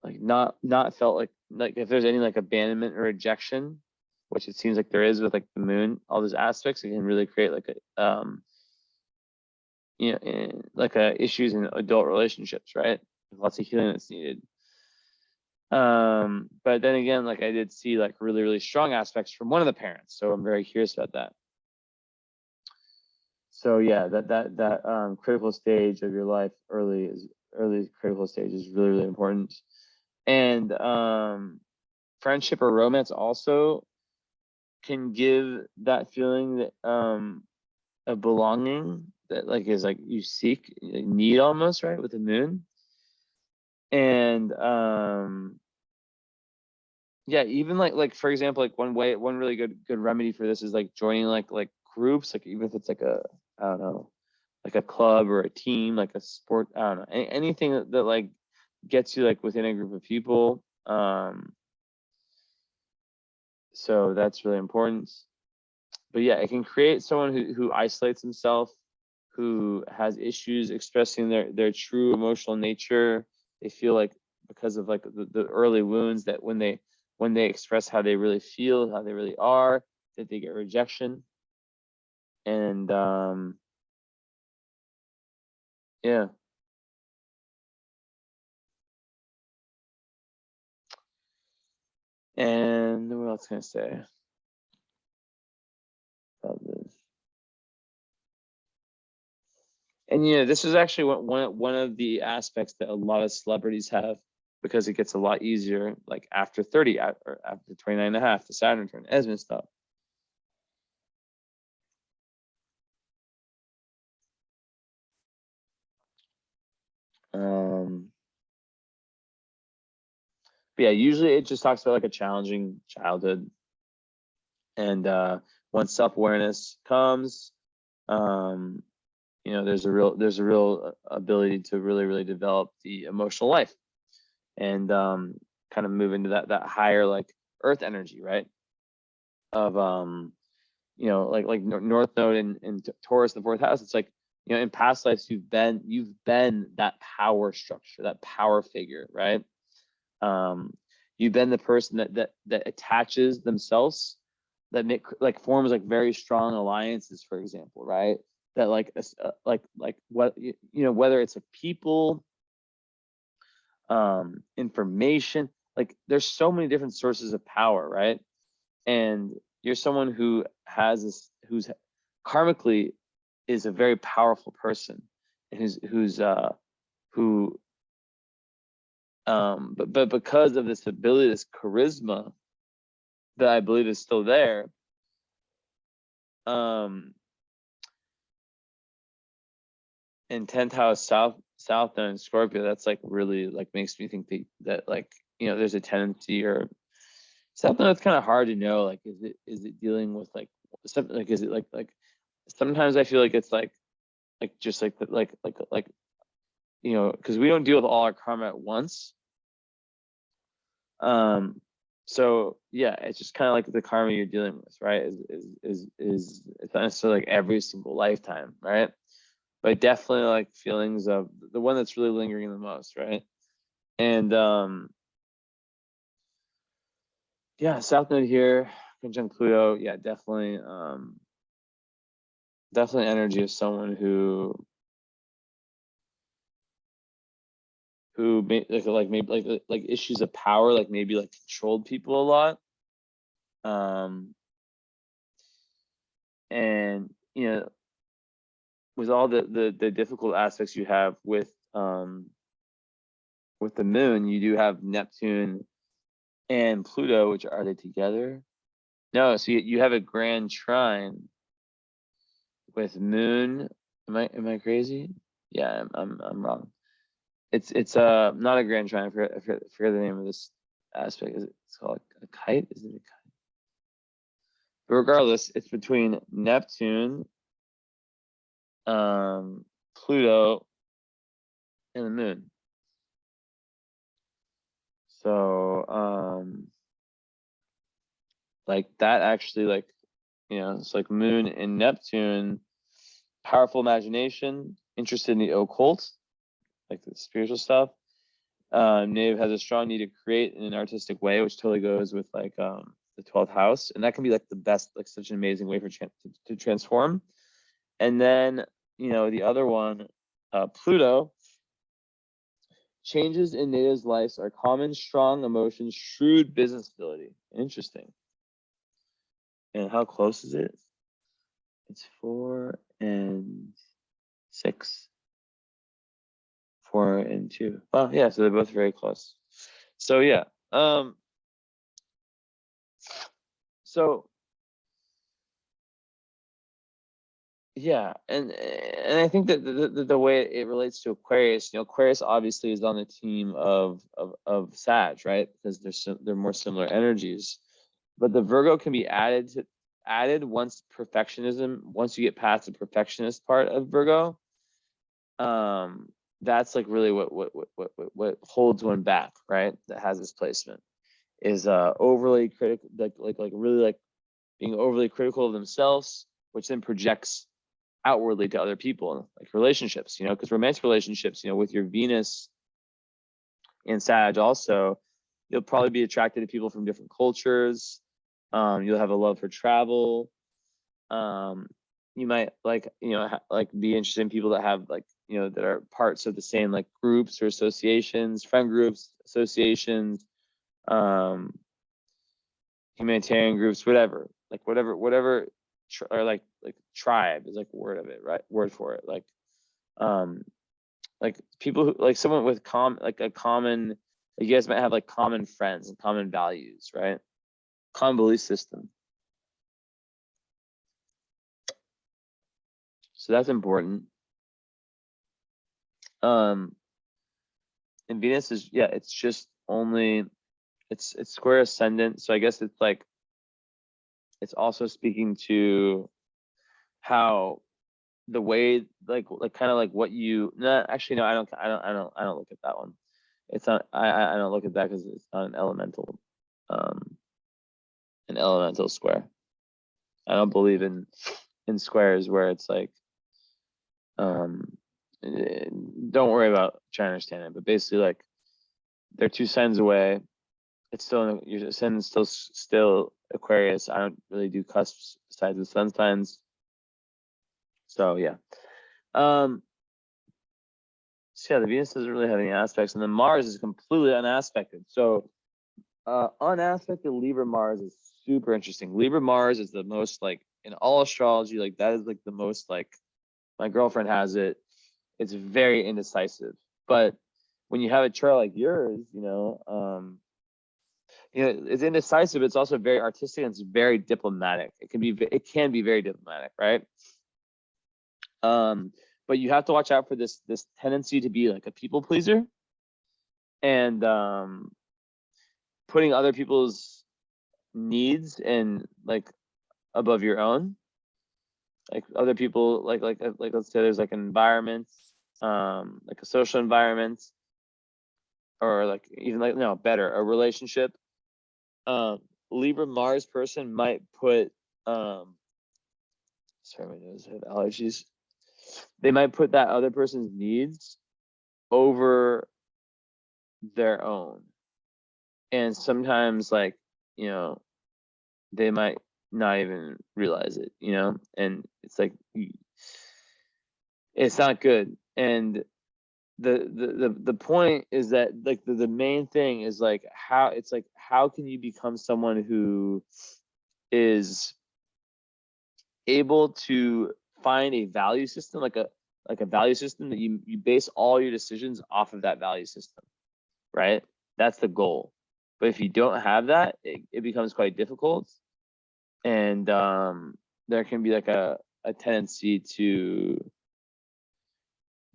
like not felt like if there's any like abandonment or rejection, which it seems like there is with like the moon, all those aspects, it can really create like a you know, like issues in adult relationships, right? Lots of healing that's needed. But then again, like I did see like really strong aspects from one of the parents, so I'm very curious about that. So yeah, that critical stage of your life, early critical stage, is really important. And friendship or romance also can give that feeling that of belonging that like is like you seek, need almost, right, with the moon. And yeah, even like for example, like one really good remedy for this is like joining like groups, like even if it's like a, I don't know, like a club or a team, like a sport, I don't know, anything that like gets you like within a group of people. So that's really important. But yeah, it can create someone who isolates himself, who has issues expressing their true emotional nature. They feel like, because of like the early wounds, that when they express how they really feel, how they really are, that they get rejection. And yeah. And what else can I say about this? And you know, this is actually one of the aspects that a lot of celebrities have, because it gets a lot easier like after 30, or after 29 and a half, the Saturn turn, Esmond stuff. But yeah, usually it just talks about like a challenging childhood, and once self-awareness comes, there's a real ability to really develop the emotional life, and kind of move into that higher like earth energy, right? Of like North Node in Taurus, the fourth house. It's like, in past lives you've been that power structure, that power figure, right? You've been the person that attaches themselves, that like forms like very strong alliances, for example, right? That like what whether it's a people, information, like there's so many different sources of power, right? And you're someone who has this, who's karmically is a very powerful person, and but because of this ability, this charisma that I believe is still there, in 10th house south node in Scorpio, that's like really like makes me think that like, there's a tendency, or something that's kind of hard to know, like is it dealing with like something, like is it like sometimes I feel like it's like just like because we don't deal with all our karma at once. So yeah, it's just kind of like the karma you're dealing with, right? Is it's not necessarily like every single lifetime, right? But definitely like feelings of the one that's really lingering the most, right? And yeah, South Node here, conjunct Pluto, yeah, definitely energy of someone who maybe like issues of power, like maybe like controlled people a lot, and with all the difficult aspects you have with the moon, you do have Neptune and Pluto, which are they together? No, so you have a grand trine with moon. Am I crazy? Yeah, I'm wrong. It's not a grand trine. I forget the name of this aspect. It's called a kite? Is it a kite? But regardless, it's between Neptune, Pluto, and the moon. So like that actually, like, it's like moon and Neptune, powerful imagination, interested in the occult, like the spiritual stuff. Native has a strong need to create in an artistic way, which totally goes with like the 12th house, and that can be like the best, like such an amazing way for to transform. And then the other one, Pluto, changes in natives' lives are common, strong emotions, shrewd business ability. Interesting. And how close is it? It's 4 and 6. 4 and 2. Oh yeah, so they're both very close. So yeah. So yeah, and I think that the way it relates to Aquarius, Aquarius obviously is on the team of Sag, right? Because they're more similar energies. But the Virgo can be added once you get past the perfectionist part of Virgo. That's like really what holds one back, right? That has this placement is overly critical, like really like being overly critical of themselves, which then projects outwardly to other people, like relationships, because romantic relationships, with your Venus and Sag also, you'll probably be attracted to people from different cultures. You'll have a love for travel. You might like be interested in people that have like that are parts of the same like groups or associations, friend groups, associations, humanitarian groups, whatever or like tribe is like word of it, right? Word for it, like people who like someone with a common, like you guys might have like common friends and common values, right? Common belief system. So that's important. And Venus is, yeah, it's just only it's square ascendant, so I guess it's like it's also speaking to how the way like kind of like what you no actually no I don't look at that one. It's not I don't look at that because it's not an elemental square. I don't believe in squares where it's like don't worry about trying to understand it, but basically like they're 2 signs away. It's still your ascendant still Aquarius. I don't really do cusps besides the sun signs. So yeah. So yeah, the Venus doesn't really have any aspects, and then Mars is completely unaspected. So unaspected Libra Mars is super interesting. Libra Mars is the most like in all astrology, like that is like the most like my girlfriend has it. It's very indecisive. But when you have a chart like yours, it's indecisive. It's also very artistic and it's very diplomatic. It can be very diplomatic, right? But you have to watch out for this tendency to be like a people pleaser and putting other people's needs and like above your own. Like other people, like let's say there's like an environment, like a social environment, or like even like no better a relationship. Libra Mars person might put sorry, my nose, I have allergies. They might put that other person's needs over their own. And sometimes like, they might not even realize it, and it's like it's not good. And the point is that like the main thing is like how can you become someone who is able to find a value system, like a value system that you base all your decisions off of that value system, right? That's the goal. But if you don't have that, it becomes quite difficult, and there can be like a tendency to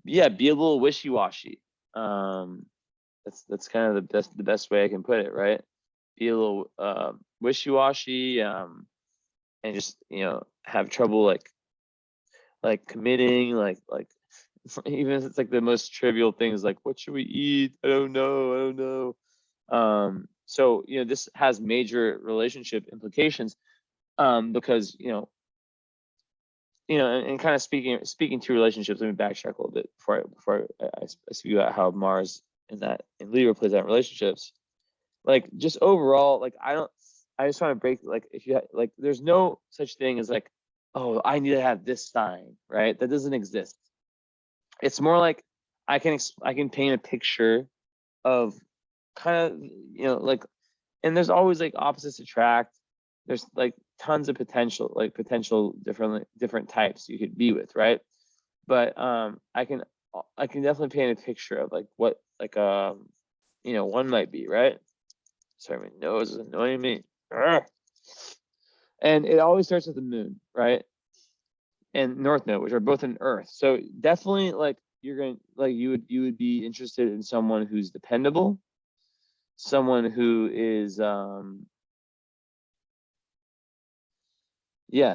be a little wishy-washy. That's kind of the best way I can put it, right? Be a little wishy-washy, and just have trouble like committing, like even if it's like the most trivial things, like what should we eat? I don't know. So this has major relationship implications, because and kind of speaking to relationships. Let me backtrack a little bit before I speak about how Mars in Libra plays out in relationships. Like just overall, like I just want to break, like if you like there's no such thing as like, oh, I need to have this sign, right? That doesn't exist. It's more like I can paint a picture of kind of like, and there's always like opposites attract. There's like tons of potential different types you could be with, right? But I can definitely paint a picture of like what like one might be, right? Sorry, my nose is annoying me. Urgh. And it always starts with the moon, right? And North Node, which are both in Earth. So definitely like you would be interested in someone who's dependable, someone who is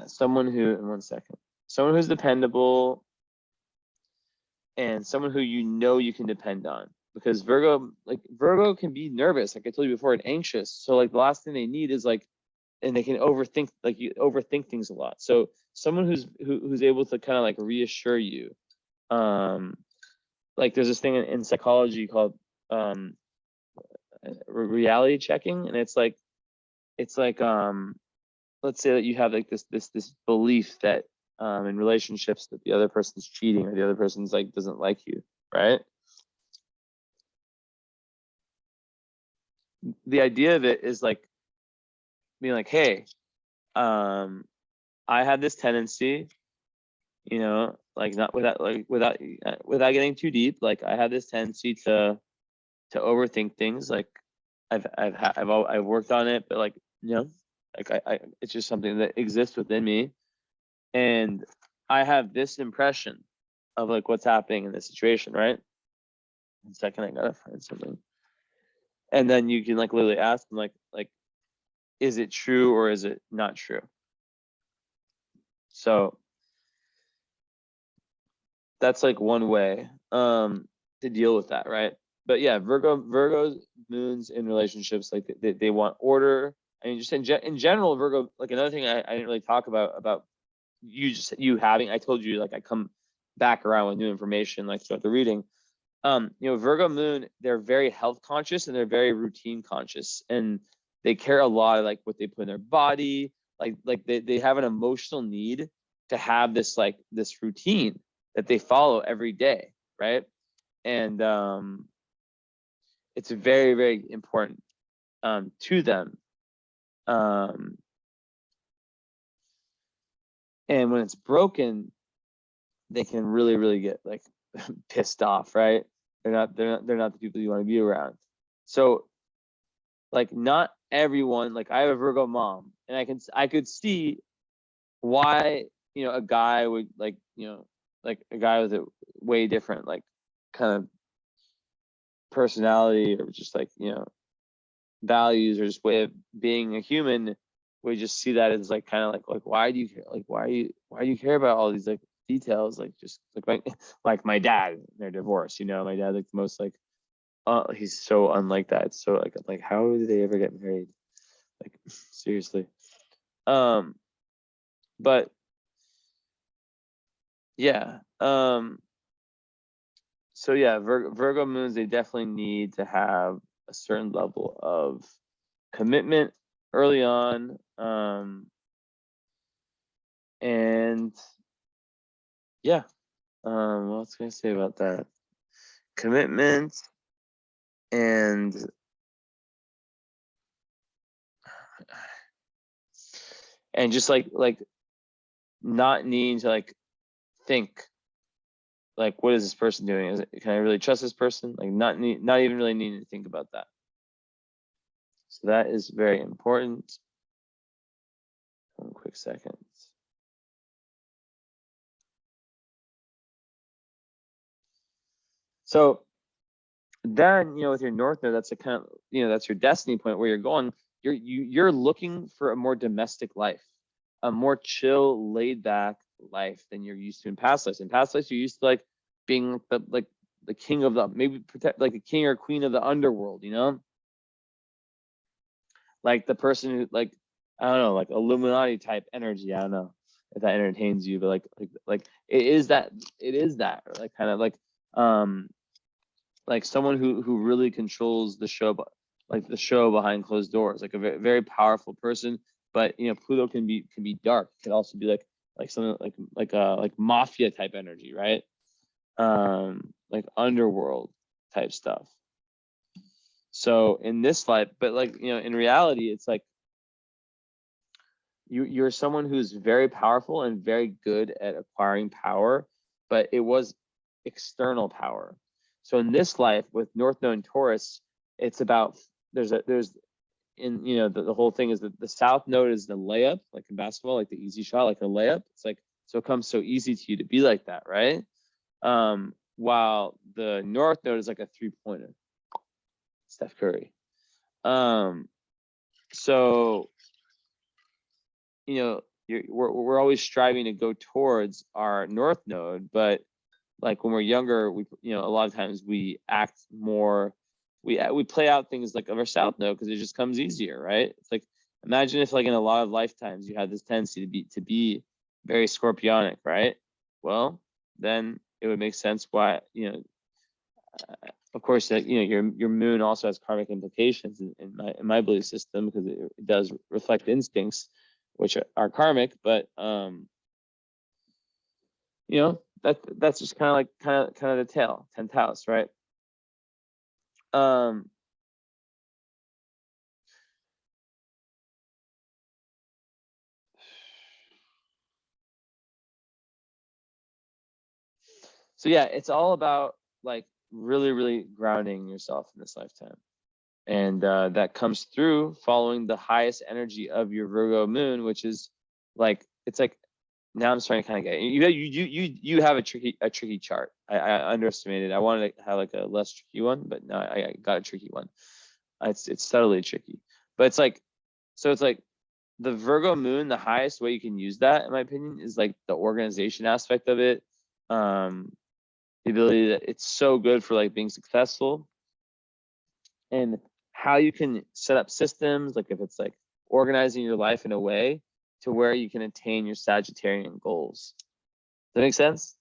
someone who's dependable, and someone who you can depend on. Because Virgo can be nervous, like I told you before, and anxious. So like the last thing they need is like, and they can overthink, like you overthink things a lot. So someone who's able to kind of like reassure you. Like there's this thing in psychology called reality checking, and it's like let's say that you have like this belief that in relationships that the other person's cheating or the other person's like doesn't like you, right? The idea of it is like being like, hey, I have this tendency, like not without getting too deep, like I have this tendency to overthink things. Like I've worked on it, but like like I it's just something that exists within me, and I have this impression of like what's happening in this situation, right? 1 second, I gotta find something. And then you can like literally ask them like, is it true or is it not true? So that's like one way to deal with that, right? But yeah, Virgo's moons in relationships, like they want order. I mean, just in general, Virgo, like another thing I didn't really talk about you having, I told you, like I come back around with new information like throughout the reading. Virgo moon, they're very health conscious and they're very routine conscious, and they care a lot of like what they put in their body. Like they have an emotional need to have this routine that they follow every day, right? And it's very, very important to them. And when it's broken, they can really, really get like pissed off, right? They're not the people you want to be around. So like not everyone, like I have a Virgo mom, and I could see why, a guy would like a guy with a way different like kind of personality, or just like values, or just way of being a human, would just see that as like kind of like why do you care, like why do you care about all these like details, like just like like my dad, their divorce, my dad, like the most like he's so unlike that. It's so like how did they ever get married, like seriously. But yeah, so yeah, Virgo moons, they definitely need to have a certain level of commitment early on. And yeah, what else can I say about that? Commitment and just like not needing to like think like, what is this person doing? Can I really trust this person? Like not even really needing to think about that. So that is very important. One quick second. So then, with your north node, that's a kind of, that's your destiny point where you're going. You're looking for a more domestic life, a more chill, laid back life than you're used to in past lives. In past lives, you're used to like being the king of the, maybe protect, like a king or queen of the underworld, like the person who like, I don't know, like Illuminati type energy. I don't know if that entertains you, but like it is that, like kind of like someone who really controls the show, like the show behind closed doors, like a very, very powerful person. But Pluto can be dark. It can also be like something like mafia type energy, right? Like underworld type stuff. So in this life, but like in reality, it's like you're someone who's very powerful and very good at acquiring power, but it was external power. So in this life with North Node and Taurus, it's about there's in the whole thing is that the South Node is the layup, like in basketball, like the easy shot, like a layup. It's like, so it comes so easy to you to be like that, right? While the North Node is like a 3-pointer, Steph Curry. So we're always striving to go towards our North Node, but like when we're younger, we a lot of times we act more, we play out things like of our South Node because it just comes easier, right? It's like, imagine if like in a lot of lifetimes you had this tendency to be very scorpionic, right? Well, then it would make sense why of course that your moon also has karmic implications in my belief system, because it does reflect instincts which are karmic, but that's just kind of the tail, 10th house, right? So yeah, it's all about like really, really grounding yourself in this lifetime. And that comes through following the highest energy of your Virgo moon, which is like, it's like, now I'm starting to kind of get you have a tricky chart. I underestimated. I wanted to have like a less tricky one, but no, I got a tricky one. It's subtly tricky, but it's like, so it's like the Virgo moon, the highest way you can use that, in my opinion, is like the organization aspect of it. The ability that it's so good for like being successful, and how you can set up systems, like if it's like organizing your life in a way to where you can attain your Sagittarian goals. Does that make sense?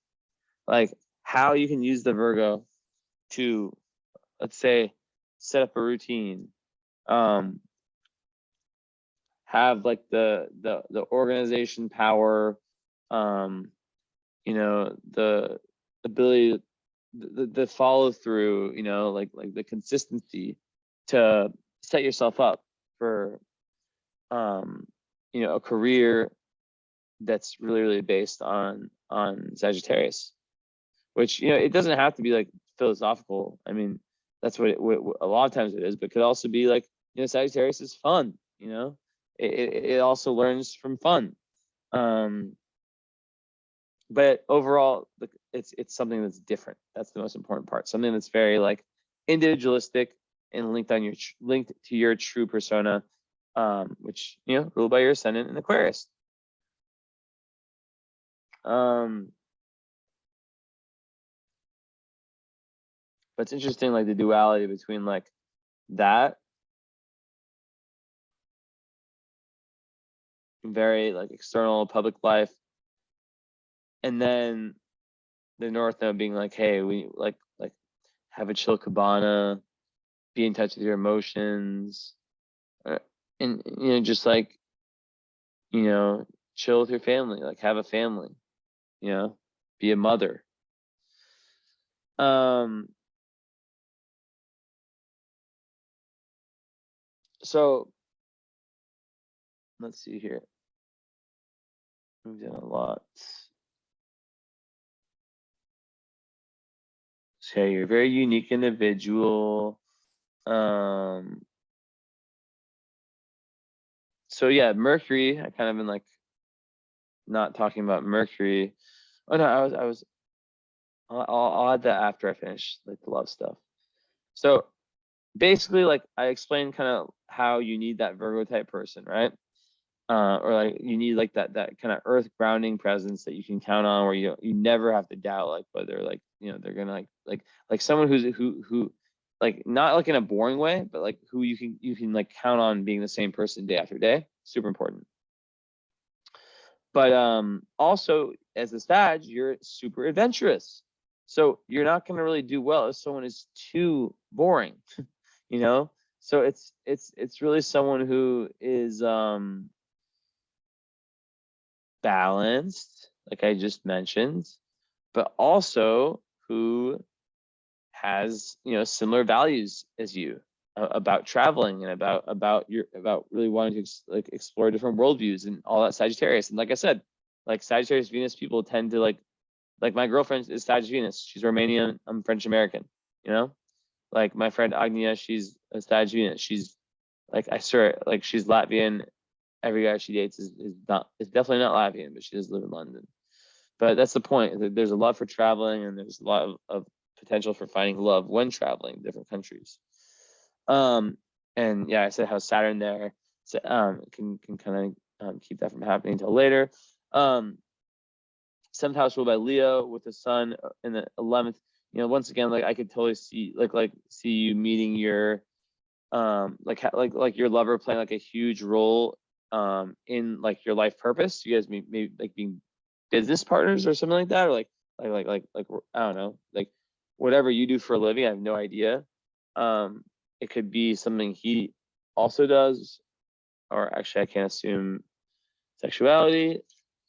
Like how you can use the Virgo to, let's say, set up a routine, have like the organization power, you know, the ability, the follow through, you know, like the consistency to set yourself up for, you know, a career that's really, really based on Sagittarius, which, you know, it doesn't have to be like philosophical. I mean, that's what a lot of times it is, but it could also be like, you know, Sagittarius is fun, you know, it also learns from fun. But overall, it's something that's different. That's the most important part. Something that's very like individualistic and linked to your true persona, which, you know, ruled by your ascendant in Aquarius. But it's interesting, like the duality between like that very like external public life, and then the North Node being like, hey, we like have a chill cabana, be in touch with your emotions, and, you know, just like, you know, chill with your family, like have a family, you know, be a mother. So let's see here. Moved in a lot. So you're a very unique individual. So yeah, Mercury, I kind of been like not talking about Mercury. Oh no, I'll add that after I finish like the love stuff. So basically, like I explained kind of how you need that Virgo type person, right? Or like you need like that kind of earth grounding presence that you can count on, where you never have to doubt like whether like, you know, they're gonna like someone who like not like in a boring way, but like who you can like count on being the same person day after day. Super important. But also as a Sag, you're super adventurous, so you're not gonna really do well if someone is too boring, you know. So it's really someone who is balanced, like I just mentioned, but also who has, you know, similar values as you, about traveling and about really wanting to like explore different worldviews and all that Sagittarius. And like I said, like Sagittarius Venus people tend to like my girlfriend is Sagittarius Venus. She's Romanian. I'm French American. You know, like my friend Agnia, she's a Sagittarius Venus. She's like, I swear, like she's Latvian. Every guy she dates is definitely not Latvian, but she does live in London. But that's the point. There's a love for traveling, and there's a lot of potential for finding love when traveling in different countries. And yeah, I said how Saturn there can kind of keep that from happening until later. Seventh house ruled by Leo with the sun in the 11th. You know, once again, like I could totally see see you meeting your like your lover playing like a huge role in like your life purpose. You guys maybe like being business partners or something like that, or like I don't know, like whatever you do for a living. I have no idea. It could be something he also does, or actually I can't assume sexuality,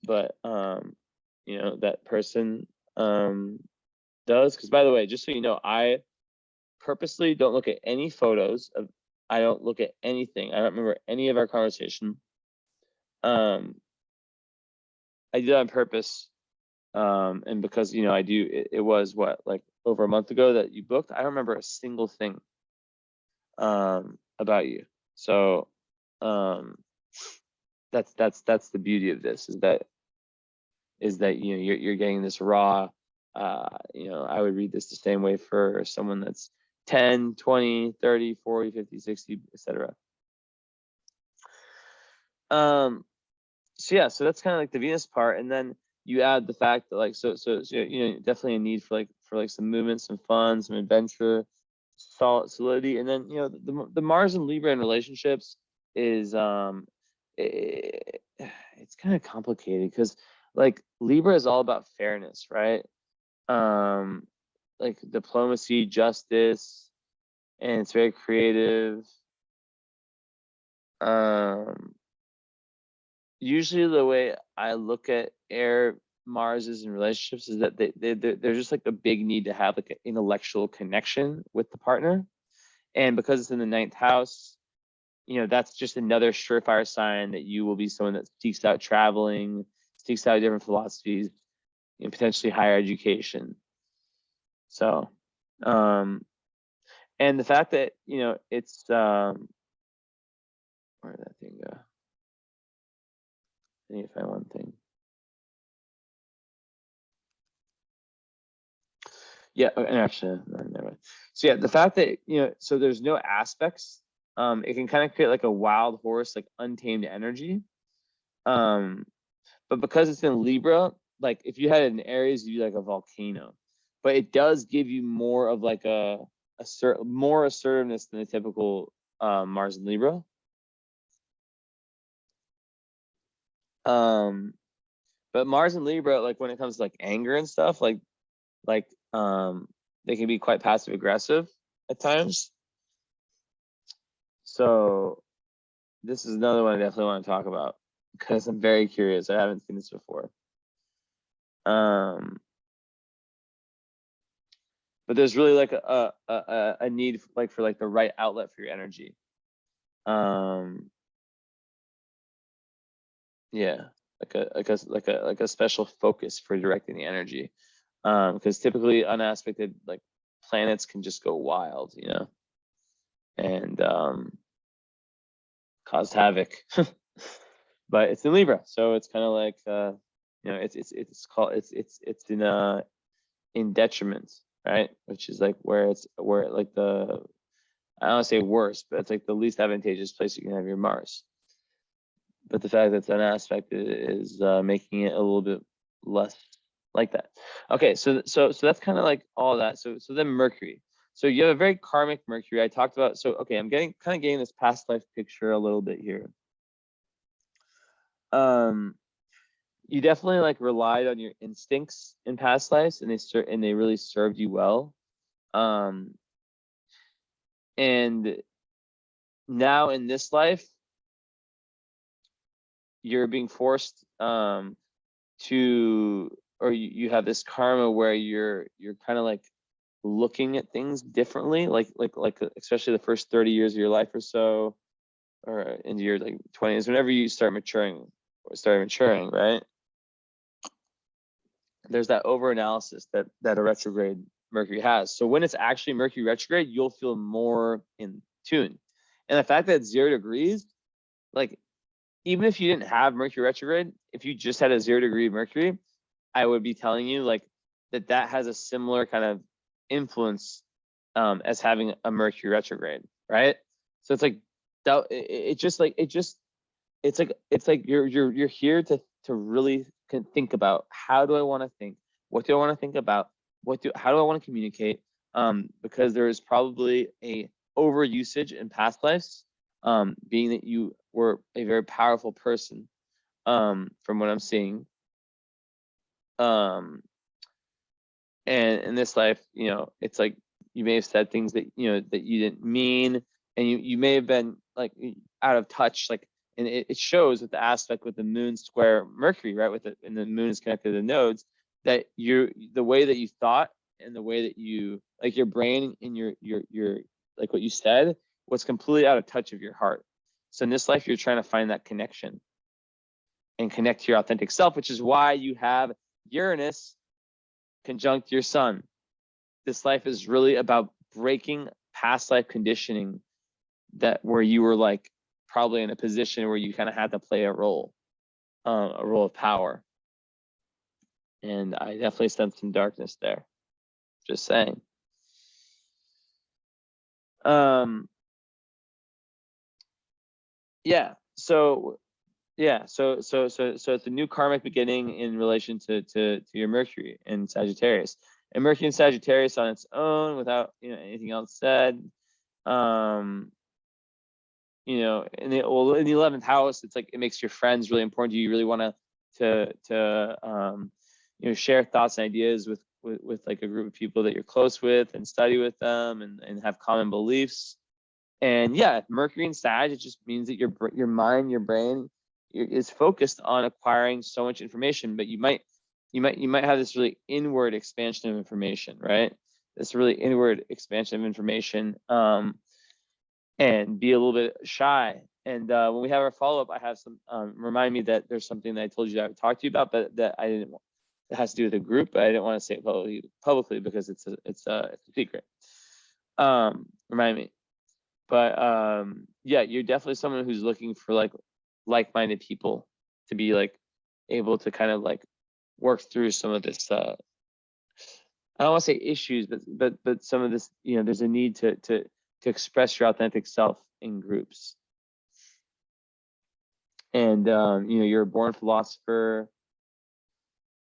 but you know, that person does. Because by the way, just so you know, I purposely don't look at any photos of, I don't look at anything. I don't remember any of our conversation. I did that on purpose. And because, you know, it was what, like over a month ago that you booked. I don't remember a single thing about you. So that's the beauty of this, is that you know, you're getting this raw, you know, I would read this the same way for someone that's 10, 20, 30, 40, 50, 60, etc. So yeah, so that's kind of like the Venus part, and then you add the fact that like so definitely a need for like some movement, some fun, some adventure, solidity, and then the Mars and Libra in relationships is it's kind of complicated because like Libra is all about fairness, right? Like diplomacy, justice, and it's very creative. Usually the way I look at air Marses in relationships is that they're just like a big need to have like an intellectual connection with the partner. And because it's in the 9th house, that's just another surefire sign that you will be someone that seeks out traveling, seeks out different philosophies, potentially higher education. So, and the fact that, it's, where did that thing go? I need to find one thing. Yeah, and actually, never mind. So yeah, the fact that, so there's no aspects, it can kind of create like a wild horse, like untamed energy. But because it's in Libra, like if you had it in Aries, you'd be like a volcano. But it does give you more of like more assertiveness than the typical Mars in Libra. But Mars in Libra, like when it comes to like anger and stuff, like they can be quite passive aggressive at times. So this is another one I definitely want to talk about because I'm very curious. I haven't seen this before. But there's really like a need like for like the right outlet for your energy. Yeah, like a special focus for directing the energy. Because typically unaspected like planets can just go wild, and cause havoc. But it's in Libra, so it's kind of like it's called it's in detriment, right? Which is like where like the, I don't want to say worse, but it's like the least advantageous place you can have your Mars. But the fact that it's an aspect is making it a little bit less like that. Okay, so that's kind of like all that. So then Mercury. So you have a very karmic Mercury. I talked about. So okay, I'm getting this past life picture a little bit here. You definitely like relied on your instincts in past lives, and they really served you well. And now in this life, you're being forced to, or you have this karma where you're kind of like looking at things differently, like especially the first 30 years of your life or so, or into your like 20s, whenever you start maturing, right? There's that over analysis that a retrograde Mercury has. So when it's actually Mercury retrograde, you'll feel more in tune. And the fact that it's 0 degrees, like even if you didn't have Mercury retrograde, if you just had a 0 degree Mercury, I would be telling you like that has a similar kind of influence as having a Mercury retrograde, right? So it's like it's like you're here to really think about, how do I want to think? What do I want to think about? How do I want to communicate? Because there is probably a over usage in past lives, being that you were a very powerful person, from what I'm seeing. And in this life, it's like you may have said things that that you didn't mean, and you may have been like out of touch, like, and it shows with the aspect with the moon square Mercury, right? And the moon is connected to the nodes, that the way that you thought and the way that you like your brain and your like what you said was completely out of touch of your heart. So in this life, you're trying to find that connection and connect to your authentic self, which is why you have Uranus conjunct your sun. This life is really about breaking past life conditioning, that where you were like probably in a position where you kind of had to play a role of power. And I definitely sense some darkness there. Just saying. Yeah. So it's a new karmic beginning in relation to your Mercury and Sagittarius. And Mercury and Sagittarius on its own, without anything else said, in the 11th house, it's like it makes your friends really important to you. You really want to share thoughts and ideas with like a group of people that you're close with, and study with them, and have common beliefs. And yeah, Mercury and Sag, it just means that your mind, your brain is focused on acquiring so much information, but you might have this really inward expansion of information, right? This really inward expansion of information, and be a little bit shy. And when we have our follow-up, I have some remind me that there's something that I told you that I would talk to you about, but that I didn't want. It has to do with a group, but I didn't want to say it publicly because it's a secret. Remind me. But yeah, you're definitely someone who's looking for like-minded people to be like able to kind of like work through some of this. I don't want to say issues, but some of this, there's a need to express your authentic self in groups. And you're a born philosopher.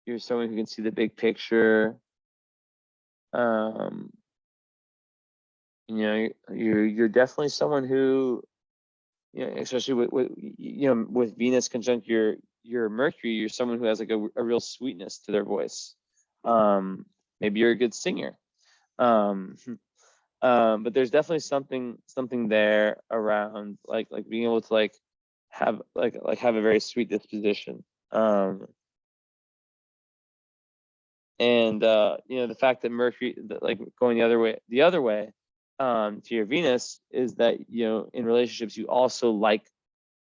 You're someone who can see the big picture. You're definitely someone who, especially with Venus conjunct your Mercury, you're someone who has like a real sweetness to their voice. Maybe you're a good singer. But there's definitely something there around like being able to like have have a very sweet disposition. And the fact that Mercury, like going the other way to your Venus, is that in relationships you also like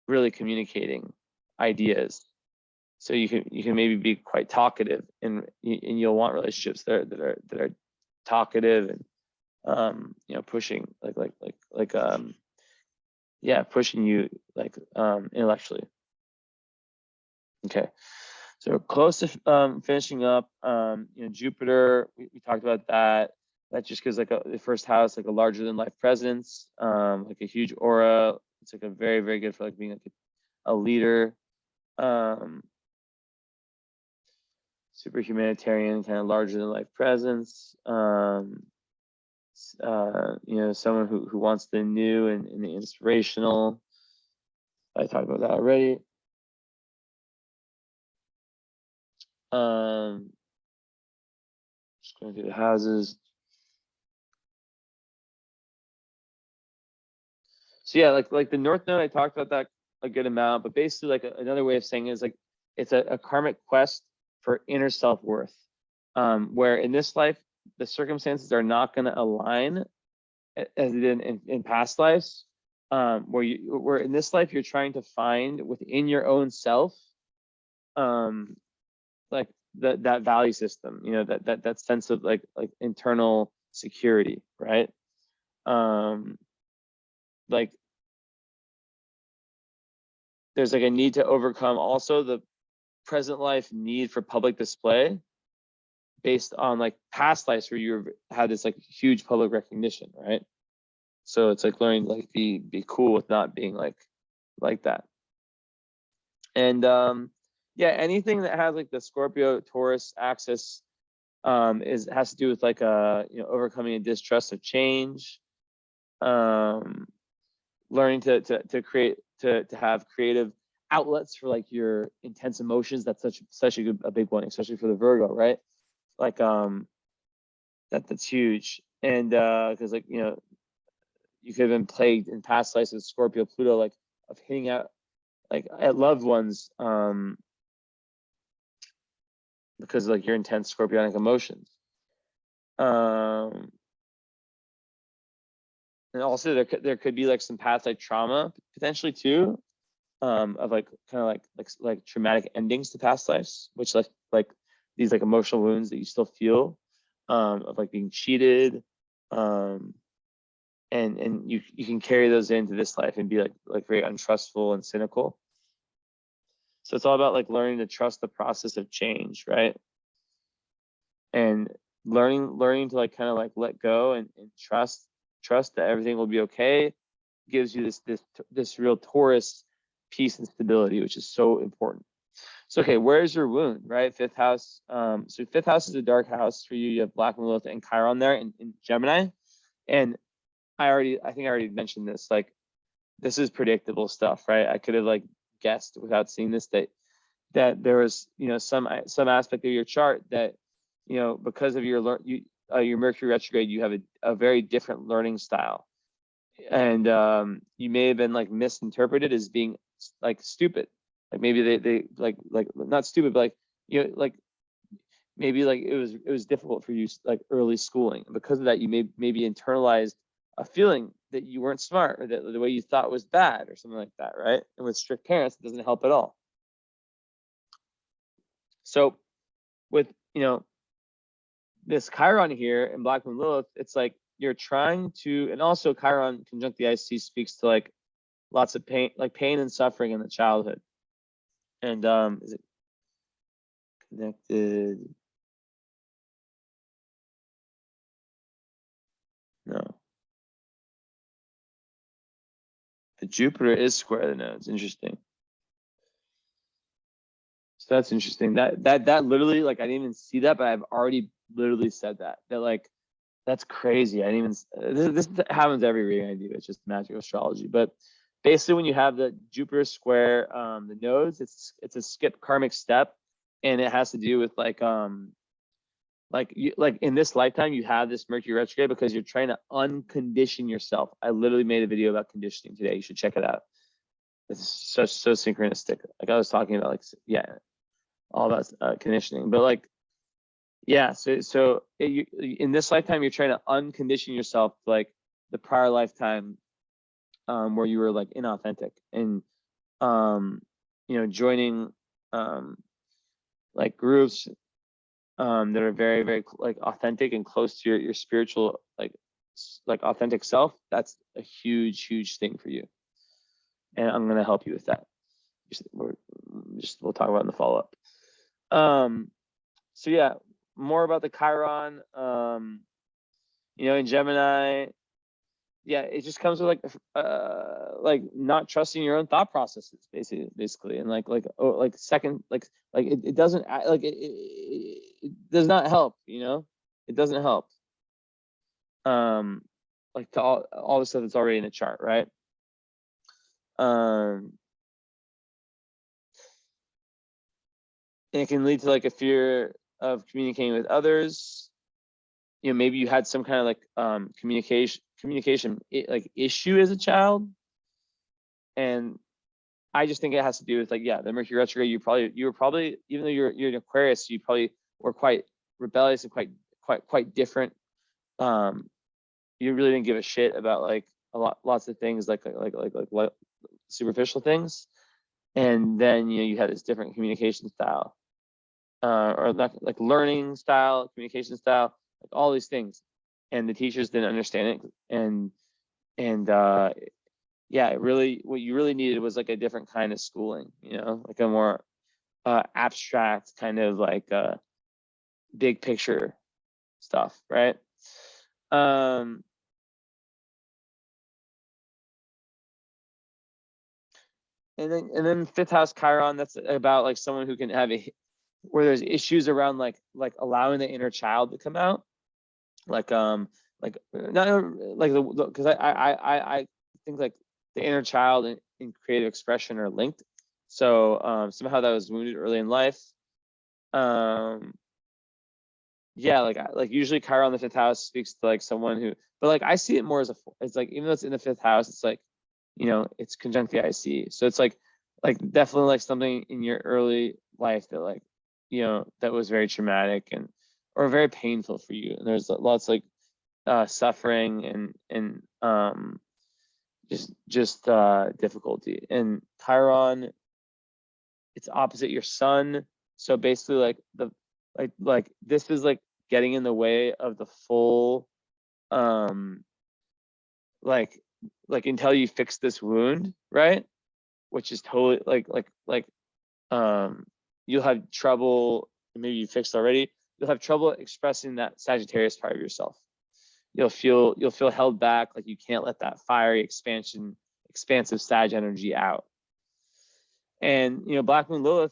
really communicating ideas. So you can maybe be quite talkative, and you'll want relationships that are talkative and pushing pushing you intellectually. Okay. So close to finishing up, Jupiter, we talked about that. That just gives like the first house, like a larger than life presence, like a huge aura. It's like a very, very good for like being like a leader, super humanitarian, kind of larger than life presence. Someone who wants the new and the inspirational. I talked about that already. Just going through the houses. So yeah, like the North Node, I talked about that a good amount, but basically like another way of saying it is like it's a karmic quest for inner self-worth, where in this life the circumstances are not going to align as they did in past lives, where in this life you're trying to find within your own self, like that value system, that sense of like internal security, right? Like there's like a need to overcome also the present life need for public display based on like past lives where you had this like huge public recognition, right? So it's like learning like be cool with not being like that. And yeah, anything that has like the Scorpio Taurus axis has to do with like overcoming a distrust of change, learning to create to have creative outlets for like your intense emotions. That's such a big one, especially for the Virgo, right? Like that's huge. And because like you could have been plagued in past lives with Scorpio Pluto, like of hitting out like at loved ones, because of like your intense scorpionic emotions. And also there could be like some past like trauma potentially too, of like kind of like traumatic endings to past lives, which like these like emotional wounds that you still feel, of like being cheated, and you can carry those into this life and be like very untrustful and cynical. So it's all about like learning to trust the process of change, right? And learning to like kind of like let go and trust trust that everything will be okay, gives you this real Taurus peace and stability, which is so important. So, okay, where's your wound, right? Fifth house. So fifth house is a dark house for you. You have Black Moon, Lilith, and Chiron there in Gemini. And I think I already mentioned this. Like, this is predictable stuff, right? I could have like guessed without seeing this that there was, some aspect of your chart that, because of your Mercury retrograde, you have a very different learning style, and you may have been like misinterpreted as being like stupid. Like maybe they like not stupid, but like maybe like it was difficult for you like early schooling. And because of that, you maybe internalized a feeling that you weren't smart, or that the way you thought was bad, or something like that, right? And with strict parents, it doesn't help at all. So with this Chiron here in Black Moon Lilith, it's like you're trying to, and also Chiron conjunct the IC speaks to like lots of pain, like pain and suffering in the childhood. And is it connected? No. The Jupiter is square the nodes. Interesting. So that's interesting. That literally, like, I didn't even see that, but I've already literally said that. That like, that's crazy. I didn't even. This happens every reading I do. It's just magic astrology. But basically, when you have the Jupiter square the nodes, it's a skip karmic step, and it has to do with like in this lifetime you have this Mercury retrograde because you're trying to uncondition yourself. I literally made a video about conditioning today. You should check it out. It's so synchronistic. Like I was talking about, like, yeah, all about conditioning, but like, yeah. So in this lifetime, you're trying to uncondition yourself, like the prior lifetime, where you were like inauthentic, and joining like groups that are very, very like authentic and close to your spiritual like authentic self. That's a huge thing for you, and I'm gonna help you with that. We'll talk about it in the follow up. So yeah, more about the Chiron. In Gemini, yeah, it just comes with like not trusting your own thought processes, basically, and like second, it doesn't like it does not help. It doesn't help. Like to all the stuff that's already in the chart, right? And it can lead to like a fear of communicating with others. Maybe you had some kind of like communication like issue as a child, and I just think it has to do with like, yeah, the Mercury retrograde. You were probably, even though you're an Aquarius, you probably were quite rebellious and quite different. You really didn't give a shit about like lots of things, like superficial things, and then you had this different communication style, or like learning style, communication style, like all these things, and the teachers didn't understand it, and yeah, what you really needed was like a different kind of schooling, like a more abstract kind of like big picture stuff, right? And then fifth house Chiron, that's about like someone who can have where there's issues around like allowing the inner child to come out, like not like because I think like the inner child and creative expression are linked. So somehow that was wounded early in life. Yeah, like usually Chiron in the fifth house speaks to like someone who, but like I see it more as it's like, even though it's in the fifth house, it's like, it's conjunct the IC. So it's like definitely like something in your early life that like, that was very traumatic or very painful for you. And there's lots like suffering and just difficulty. And Chiron, it's opposite your sun. So basically like this is like getting in the way of the full like until you fix this wound, right? Which is totally like you'll have trouble, maybe you fixed already, you'll have trouble expressing that Sagittarius part of yourself. you'll feel held back, like you can't let that fiery expansive Sag energy out. And Black Moon Lilith,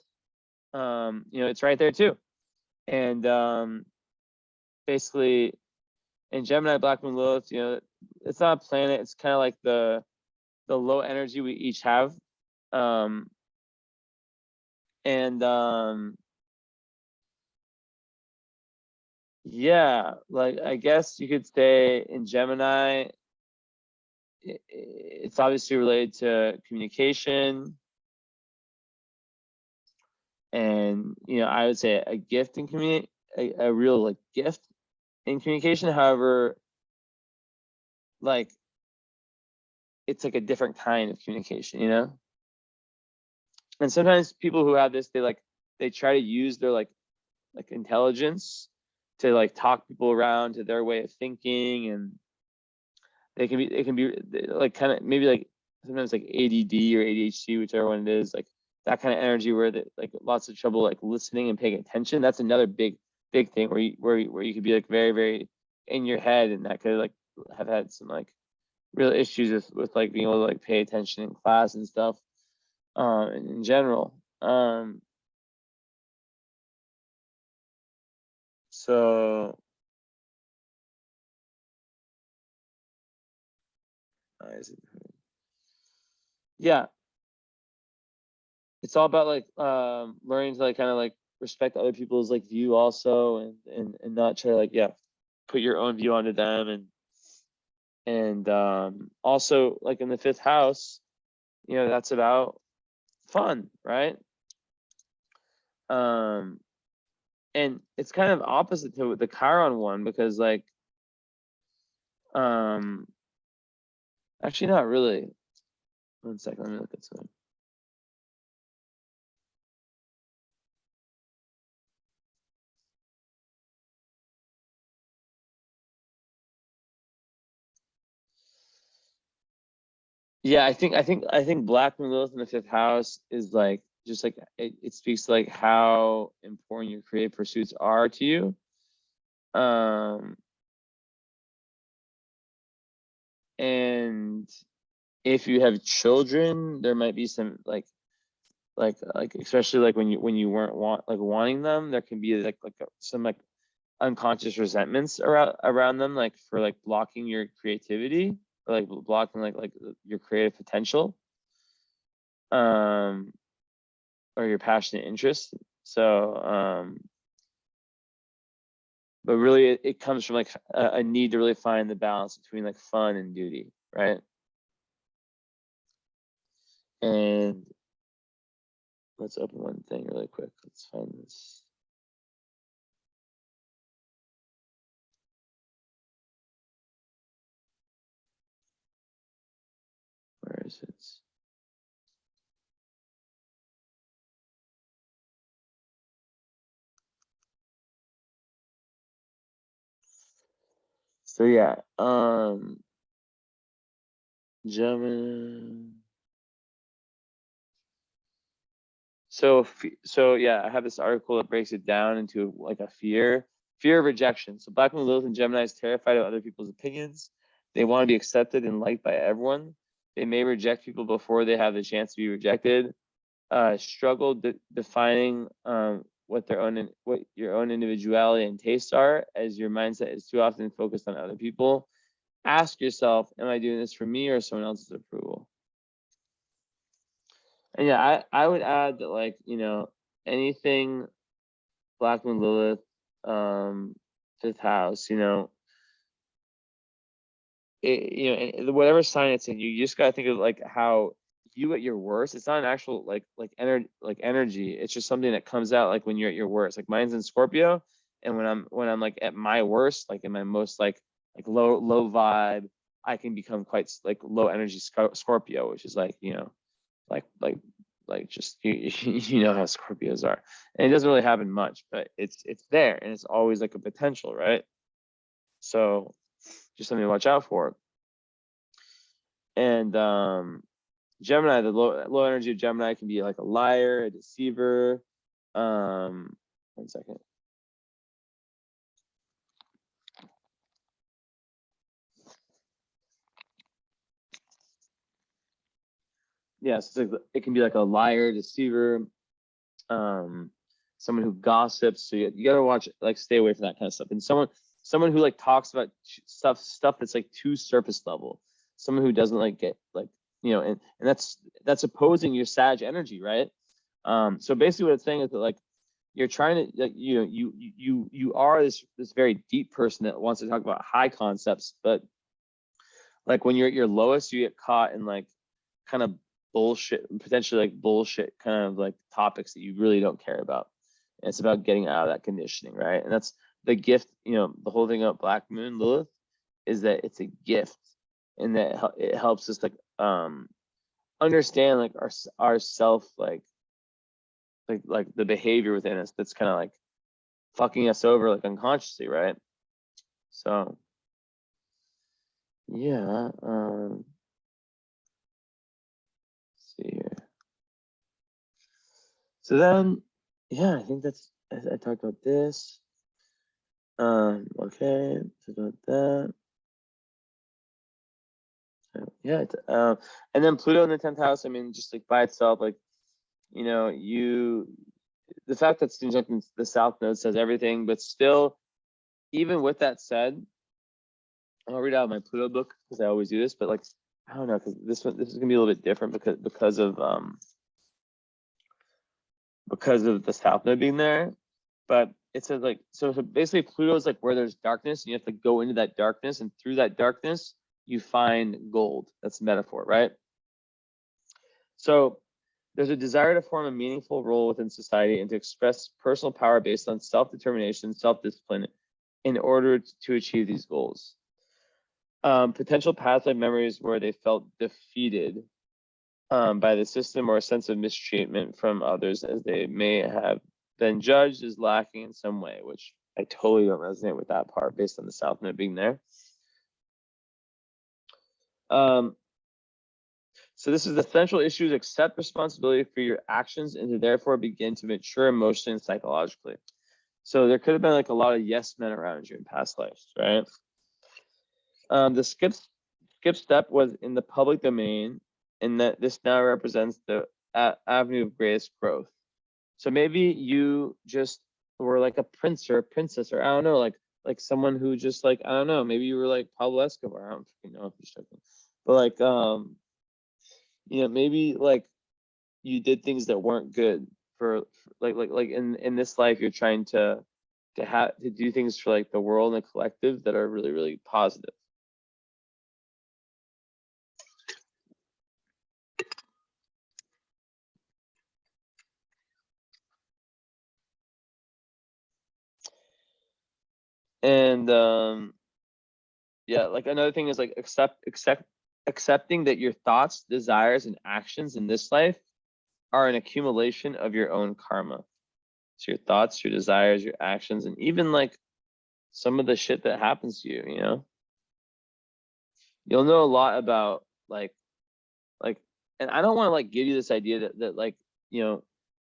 it's right there too. And basically in Gemini, Black Moon Lilith, it's not a planet, it's kind of like the low energy we each have. Yeah, like I guess you could say in Gemini, it's obviously related to communication. And I would say a gift in a real like gift in communication. However, like it's like a different kind of communication, and sometimes people who have this, they try to use their like intelligence to like talk people around to their way of thinking, and it can be like kind of maybe like sometimes like ADD or ADHD, whichever one it is, like that kind of energy where like lots of trouble like listening and paying attention. That's another big thing where you could be like very, very in your head, and that could like have had some like real issues with like being able to like pay attention in class and stuff, in general. So yeah, it's all about like learning to like kind of like respect other people's like view also, and not try to like put your own view onto them, and also like in the 5th house, that's about fun, right? And it's kind of opposite to the Chiron one, because like actually not really. One second, let me look at something. Yeah, I think Black Moon Lilith in the 5th house is like just like it speaks to like how important your creative pursuits are to you. And if you have children, there might be some like especially like when you weren't wanting them, there can be like some like unconscious resentments around them, like for like blocking your creativity, or like blocking like your creative potential, or your passionate interest. So but really it comes from like a need to really find the balance between like fun and duty, right? And let's open one thing really quick. Let's find this. Where is it? So yeah, Gemini. So yeah, I have this article that breaks it down into like a fear of rejection. So Black Moon Lilith and Gemini is terrified of other people's opinions. They want to be accepted and liked by everyone. They may reject people before they have the chance to be rejected. Struggle defining what your own individuality and tastes are, as your mindset is too often focused on other people. Ask yourself, am I doing this for me or someone else's approval? And yeah, I would add that like, anything Black Moon Lilith, 5th house, whatever sign it's in, you just gotta think of like how you at your worst. It's not an actual like energy. It's just something that comes out like when you're at your worst. Like mine's in Scorpio, and when I'm like at my worst, like in my most like low vibe, I can become quite like low energy Scorpio, which is like like just you know how Scorpios are, and it doesn't really happen much, but it's there, and it's always like a potential, right? So just something to watch out for. And Gemini, the low energy of Gemini can be like a liar, a deceiver. One second. yeah, so it can be like a liar, deceiver, someone who gossips. So you got to watch, like, stay away from that kind of stuff. And someone who like talks about stuff that's like too surface level. Someone who doesn't like get like, and that's opposing your Sag energy, right? So basically what it's saying is that, like, you're trying to, like, you are this very deep person that wants to talk about high concepts, but like when you're at your lowest, you get caught in like kind of bullshit, potentially like bullshit kind of like topics that you really don't care about. And it's about getting out of that conditioning, right? And that's the gift, the whole thing about Black Moon Lilith is that it's a gift, and that it helps us like understand like our self, like the behavior within us that's kind of like fucking us over like unconsciously, right? So yeah, let's see here. So then, yeah, I think that's, I talked about this. Okay, talked about that. So, yeah, and then Pluto in the 10th house, I mean, just like by itself, like, the fact that it's conjunct in the South Node says everything, but still, even with that said, I'll read out my Pluto book because I always do this, but like, I don't know, because this is gonna be a little bit different because of the South Node being there. But it says like, so basically Pluto is like where there's darkness, and you have to go into that darkness, and through that darkness you find gold. That's a metaphor, right? So there's a desire to form a meaningful role within society and to express personal power based on self-determination, self-discipline in order to achieve these goals. Potential past life memories where they felt defeated by the system, or a sense of mistreatment from others, as they may have been judged as lacking in some way, which I totally don't resonate with that part based on the South Node being there. So this is the central issue: is accept responsibility for your actions and to therefore begin to mature emotionally and psychologically. So there could have been like a lot of yes men around you in past lives, right? The skip step was in the public domain, and that this now represents the avenue of greatest growth. So maybe you just were like a prince or a princess, or I don't know, like someone who just like, I don't know, maybe you were like Pablo Escobar. I don't fucking know if you're joking, but like maybe like you did things that weren't good for like in this life. You're trying to do things for like the world and the collective that are really, really positive. And yeah, like another thing is like accepting that your thoughts, desires, and actions in this life are an accumulation of your own karma. So your thoughts, your desires, your actions, and even like some of the shit that happens to you, you'll know a lot about like, and I don't want to like give you this idea that like,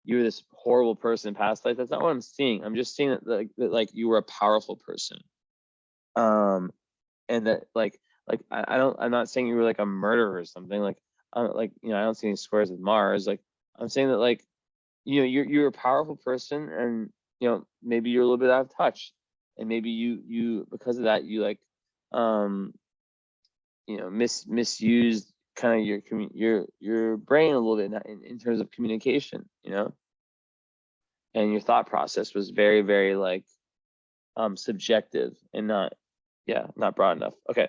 you're this horrible person in past life. That's not what I'm seeing. I'm just seeing that like you were a powerful person. And that I'm not saying you were like a murderer or something. Like, I don't see any squares with Mars. Like, I'm saying that like, you're a powerful person, and maybe you're a little bit out of touch, and maybe you because of that you like misused kind of your brain a little bit in terms of communication, and your thought process was very, very like subjective and not broad enough. Okay,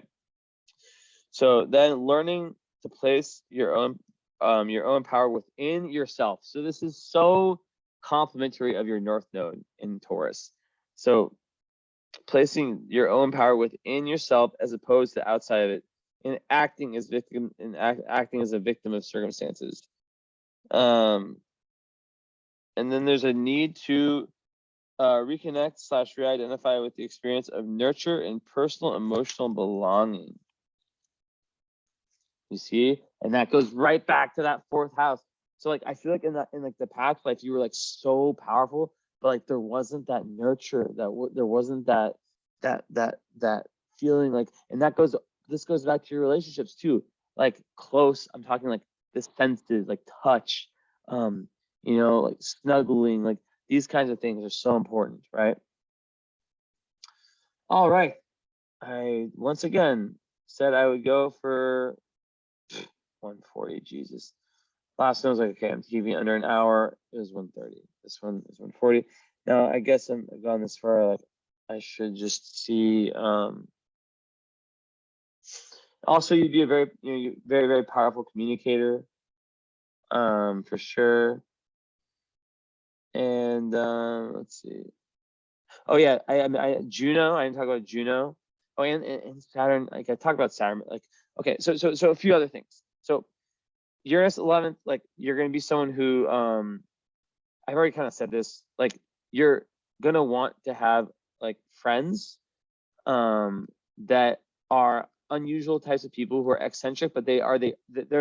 so then learning to place your own power within yourself. So this is so complementary of your North Node in Taurus. So placing your own power within yourself as opposed to outside of it, and acting as a victim of circumstances. And then there's a need to reconnect / re-identify with the experience of nurture and personal emotional belonging. You see, and that goes right back to that 4th house. So like, I feel like in like the past life, you were like so powerful, but like there wasn't that nurture, there wasn't that feeling like, and this goes back to your relationships too, like close. I'm talking like the senses, like touch, like snuggling, like these kinds of things are so important, right? All right. I once again said I would go for 140. Jesus. Last one was like, okay, I'm keeping it under an hour. It was 130. This one is 140. Now I guess I've gone this far. Like I should just see. Also, you'd be a very, very, very powerful communicator, for sure. And let's see. Oh yeah, I Juno. I didn't talk about Juno. Oh, and Saturn. Like I talked about Saturn. Like okay, so a few other things. So Uranus 11th, like you're gonna be someone who I've already kind of said this. Like you're gonna want to have like friends that are unusual types of people who are eccentric, but they're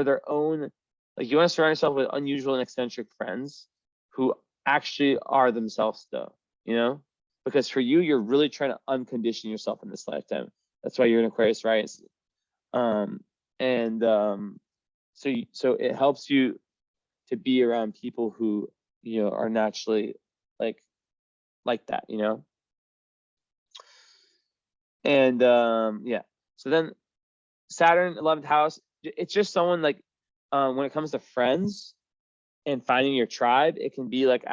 their own. Like you want to surround yourself with unusual and eccentric friends who actually are themselves, though. Because for you, you're really trying to uncondition yourself in this lifetime. That's why you're an Aquarius rising. So it helps you to be around people who are naturally like that, and yeah. So then Saturn 11th house, it's just someone like when it comes to friends and finding your tribe, it can be like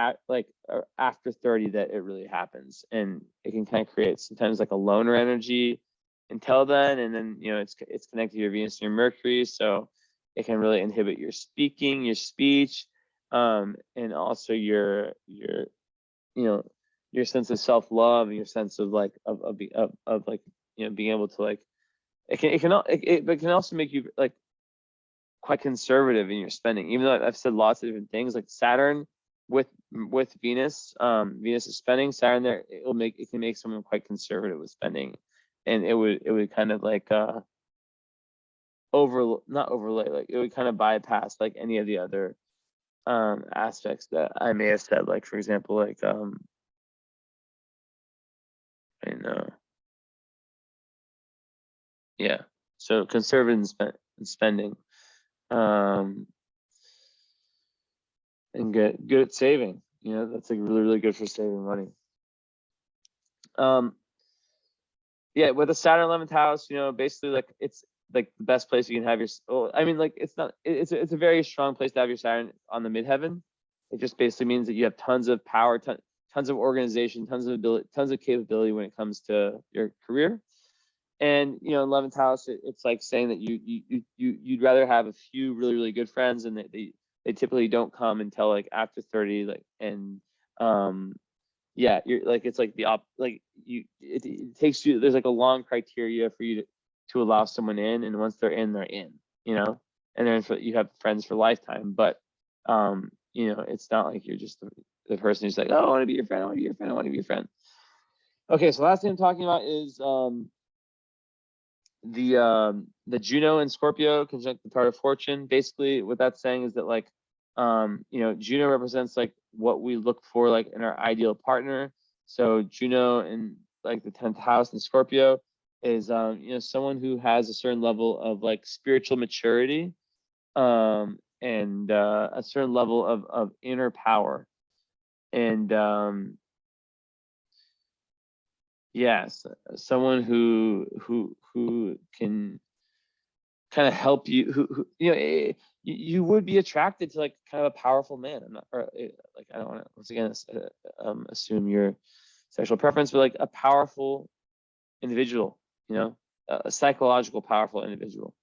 after 30 that it really happens, and it can kind of create sometimes like a loner energy until then, and then it's connected to your Venus and your Mercury, so it can really inhibit your speaking, your speech, and also your sense of self-love and your sense of like of like being able to like it can also make you like quite conservative in your spending, even though I've said lots of different things. Like Saturn with Venus, Venus is spending. Saturn there, it can make someone quite conservative with spending, and it would kind of like not overlay, like it would kind of bypass like any of the other aspects that I may have said. Like for example, like I know, yeah. So conservative in spending. And good at saving. That's like really, really good for saving money. Yeah, with the Saturn 11th house, basically like it's like the best place you can have your. I mean, like it's not. It's a very strong place to have your Saturn on the midheaven. It just basically means that you have tons of power, tons of organization, tons of ability, tons of capability when it comes to your career. And 11th house, it's like saying that you'd rather have a few really, really good friends, and they typically don't come until like after 30, like, and yeah, you're like, it's like it takes you, there's like a long criteria for you to allow someone in, and once they're in, and then you have friends for lifetime. But it's not like you're just the person who's like, oh, I want to be your friend, I want to be your friend, I want to be your friend. Okay, so last thing I'm talking about is the Juno and Scorpio conjunct the chart of fortune. Basically, what that's saying is that like Juno represents like what we look for like in our ideal partner. So Juno in like the 10th house in Scorpio is someone who has a certain level of like spiritual maturity, and a certain level of inner power, and yes, someone who can kind of help you, who you would be attracted to like kind of a powerful man. I'm not, or like I don't want to once again assume your sexual preference, but like a powerful individual, a psychological powerful individual.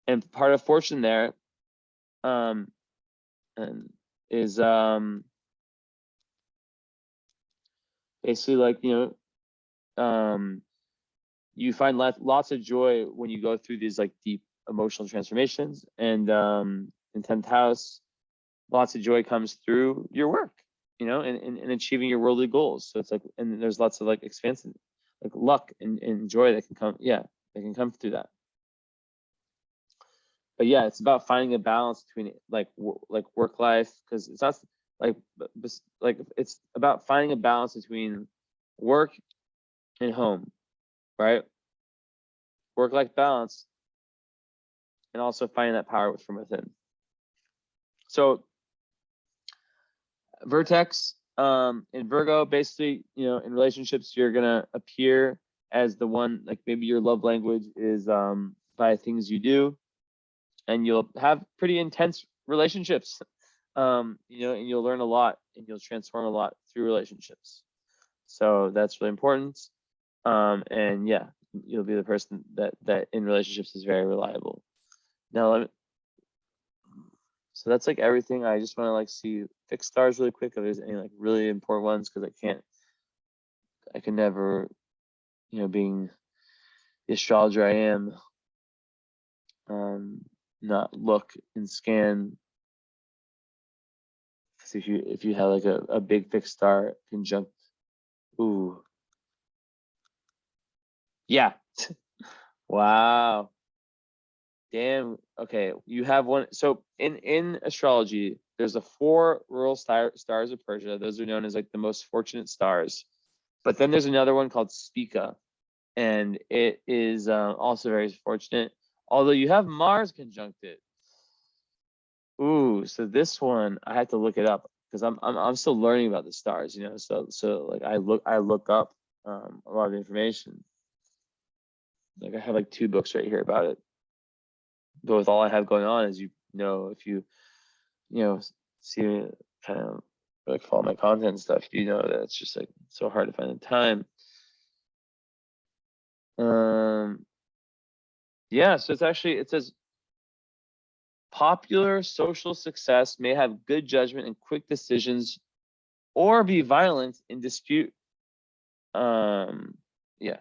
And part of fortune there and is basically like you find lots of joy when you go through these like deep emotional transformations, and in 10th house, lots of joy comes through your work, and achieving your worldly goals. So it's like, and there's lots of like expansive, like luck and joy that can come, through that. But yeah, it's about finding a balance between like work life, because it's not like it's about finding a balance between work and home, right? Work-life balance and also finding that power from within. So Vertex in Virgo, basically, in relationships, you're gonna appear as the one, like maybe your love language is by things you do, and you'll have pretty intense relationships. And you'll learn a lot and you'll transform a lot through relationships. So that's really important. And yeah, you'll be the person that in relationships is very reliable. Now, so that's like everything. I just want to like see fixed stars really quick if there's any like really important ones, because I can never, being the astrologer I am, not look and scan. Because if you have like a big fixed star conjunct, ooh, yeah, wow, damn. Okay, you have one. So in astrology, there's the 4 rural stars of Persia. Those are known as like the most fortunate stars. But then there's another one called Spica, and it is also very fortunate. Although you have Mars conjunct it. Ooh, so this one I had to look it up because I'm still learning about the stars, So like I look up a lot of information. Like I have like 2 books right here about it. But with all I have going on, as if you see kind of like follow my content and stuff, that it's just like so hard to find the time. Yeah, so it says popular social success may have good judgment and quick decisions, or be violent in dispute. Yeah,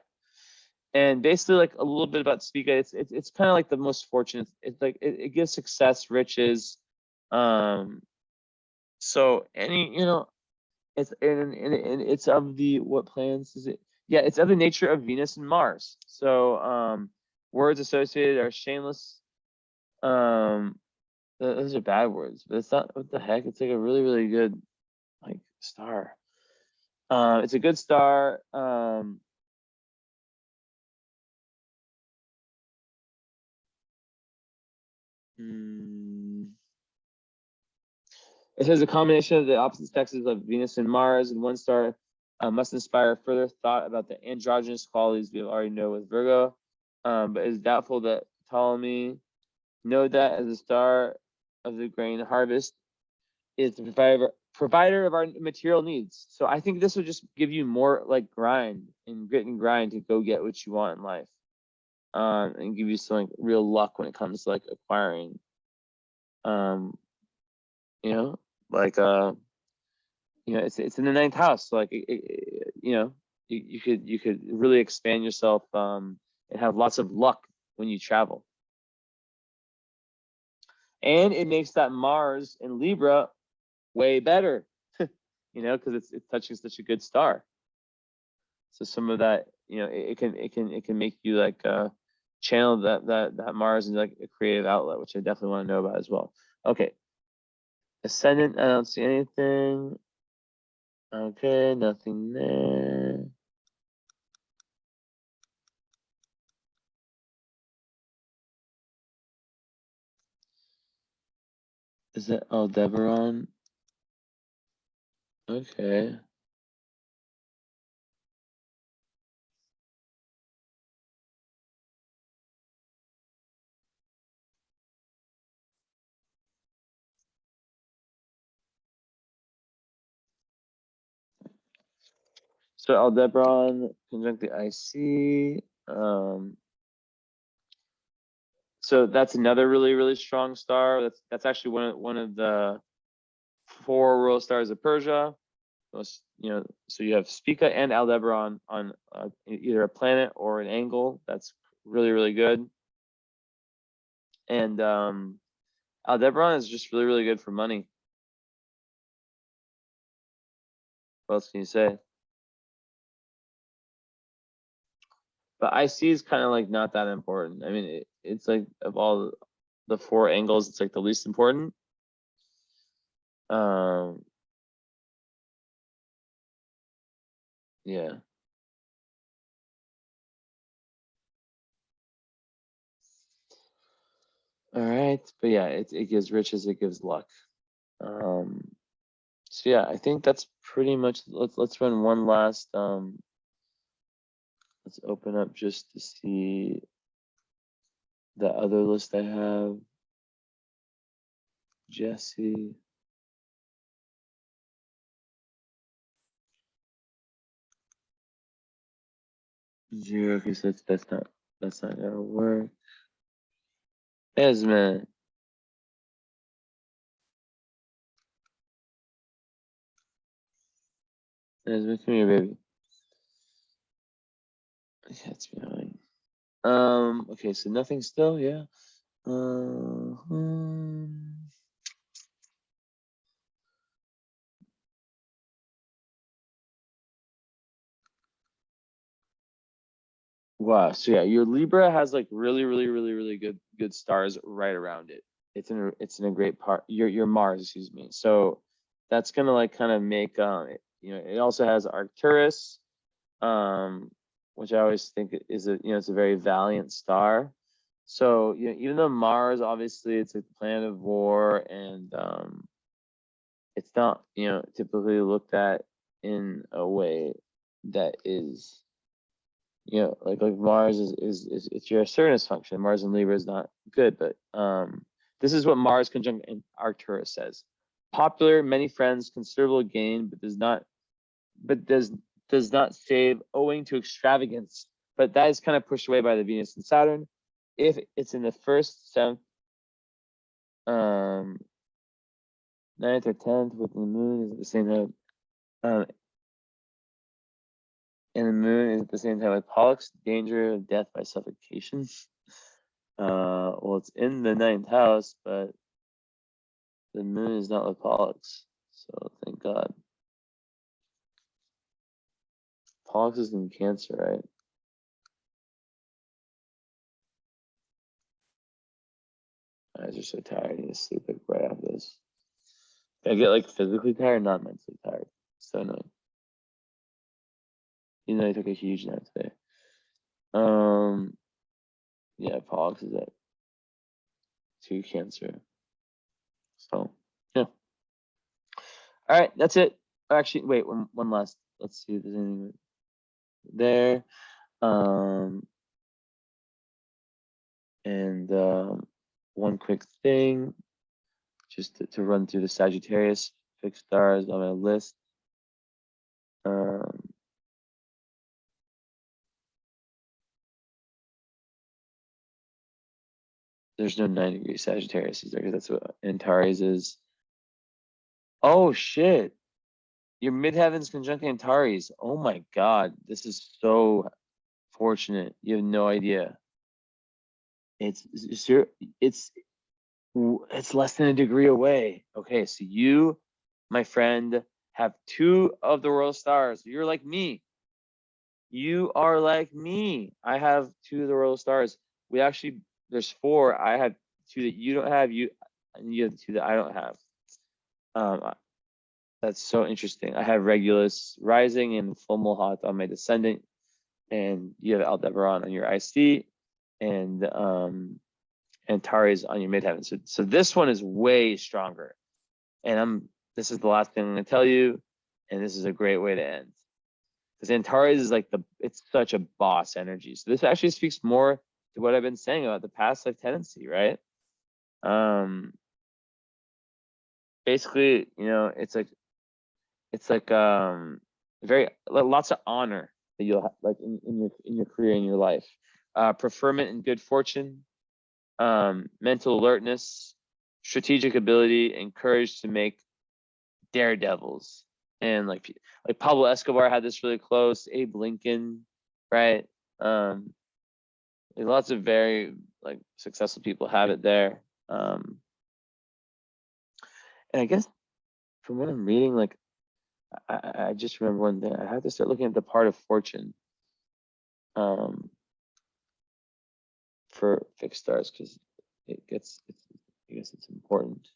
and basically like a little bit about Spica. It's kind of like the most fortunate. It's like it gives success, riches. So it's and it's of the, what planets is it? Yeah, it's of the nature of Venus and Mars. So words associated are shameless. Those are bad words, but it's not. What the heck? It's like a really, really good like star. It's a good star. It says a combination of the opposite sexes of Venus and Mars in one star must inspire further thought about the androgynous qualities we already know with Virgo, but it is doubtful that Ptolemy know that as a star of the grain harvest is the provider of our material needs. So I think this would just give you more like grind and grit and grind to go get what you want in life, and give you some like real luck when it comes to like acquiring, like it's in the 9th house. So like you could really expand yourself, and have lots of luck when you travel. And it makes that Mars in Libra way better, because it's touching such a good star. So some of that, it can make you like channel that Mars in like a creative outlet, which I definitely want to know about as well. Okay, ascendant, I don't see anything. Okay, nothing there. Is that Aldebaran? Okay. So Aldebaran conjunct the IC. So that's another really, really strong star. That's actually one of the 4 royal stars of Persia. So you have Spica and Aldebaran on either a planet or an angle. That's really, really good. And Aldebaran is just really, really good for money. What else can you say? But IC is kind of like not that important. I mean, it's like of all the 4 angles, it's like the least important. Yeah. All right, but yeah, it gives riches, it gives luck. So yeah, I think that's pretty much. Let's run one last. Let's open up just to see the other list I have. Jesse. Zero, because that's not gonna work. Esme. Esme, come here, baby. That's behind. Okay, so nothing still, yeah. Wow. So yeah, your Libra has like really good stars right around it. It's in a great part. Your Mars, excuse me. So that's gonna like kind of make it also has Arcturus, which I always think is it's a very valiant star. So even though Mars obviously it's a planet of war and it's not typically looked at in a way that is like Mars is it's your Saturnus function. Mars in Libra is not good, but this is what Mars conjunct Arcturus says. Popular, many friends, considerable gain, but does not save owing to extravagance. But that is kind of pushed away by the Venus and Saturn. If it's in the first, seventh, um, ninth or tenth with the moon is at the same time, and the moon is at the same time with Pollux, danger of death by suffocation. Well, it's in the ninth house, but the moon is not with Pollux, so thank God. Pollux is in Cancer, right? My eyes are so tired. I need to sleep like right after this. I get like physically tired, not mentally tired. So annoying. Even though I took a huge nap today. Yeah, Pollux is at 2 Cancer. So yeah. All right, that's it. Actually, wait, one last. Let's see if there's anything there. And one quick thing, just to run through the Sagittarius fixed stars on my list. There's no 9-degree Sagittarius there because that's what Antares is. Oh shit! Your midheavens conjunct Antares. Oh my god, this is so fortunate. You have no idea. It's it's less than a degree away. Okay, so you, my friend, have 2 of the royal stars. You're like me. You are like me. I have 2 of the royal stars. There's 4. I have 2 that you don't have. And you have 2 that I don't have. That's so interesting. I have Regulus rising and Fomalhaut on my descendant, and you have Aldebaran on your IC, and Antares on your midheaven. So this one is way stronger. And this is the last thing I'm gonna tell you, and this is a great way to end. Because Antares is like it's such a boss energy. So this actually speaks more to what I've been saying about the past life tendency, right? Basically, it's like very lots of honor that you'll have like in your career, in your life. Preferment and good fortune, mental alertness, strategic ability, and courage to make daredevils. And like Pablo Escobar had this really close, Abe Lincoln, right? Lots of very like successful people have it there. And I guess from what I'm reading, like I just remember one thing. I have to start looking at the part of fortune for fixed stars because I guess it's important.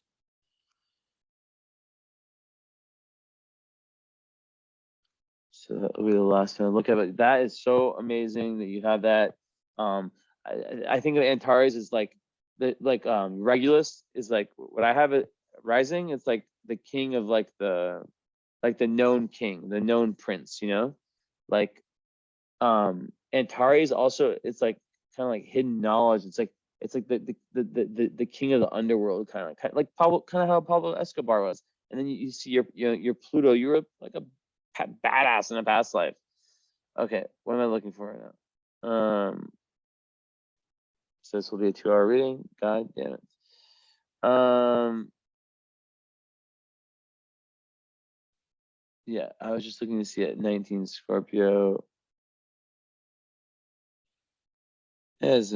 So that will be the last one. Look at it. That is so amazing that you have that. I think of Antares is like Regulus is like what I have it rising. It's like the king of like the known king, the known prince, you know, like Antares also, it's like kind of like hidden knowledge. It's like the king of the underworld, kind of like Pablo, kind of how Pablo Escobar was. And then you see your Pluto, you're like a badass in a past life. Okay, what am I looking for right now? So this will be a 2-hour reading. God damn it. Yeah, I was just looking to see it. 19 Scorpio. As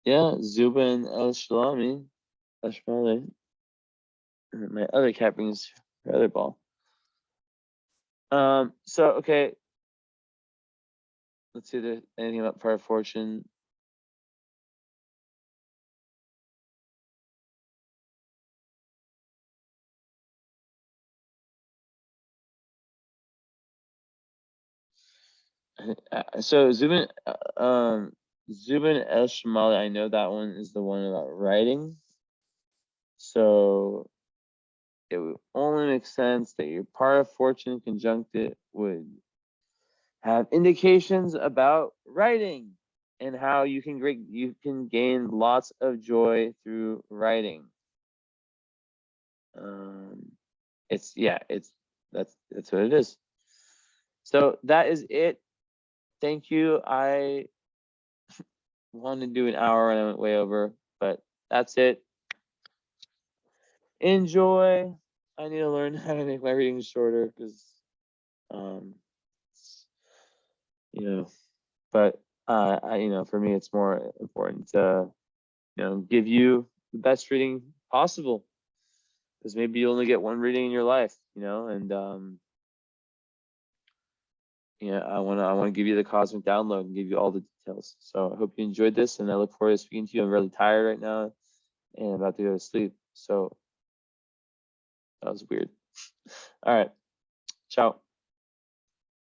yeah, Zubin El Shalami. My other cat brings her other ball. So okay. Let's see if there's anything about prior fortune. So Zubin El Shamali, I know that one is the one about writing. So it would only make sense that your part of fortune conjuncted would have indications about writing and how you can gain lots of joy through writing. That's what it is. So that is it. Thank you. I wanted to do an hour and I went way over, but that's it. Enjoy. I need to learn how to make my readings shorter because, but for me, it's more important to, give you the best reading possible because maybe you only get one reading in your life, and I want to give you the cosmic download and give you all the details. So I hope you enjoyed this, and I look forward to speaking to you. I'm really tired right now and about to go to sleep. So that was weird. All right. Ciao.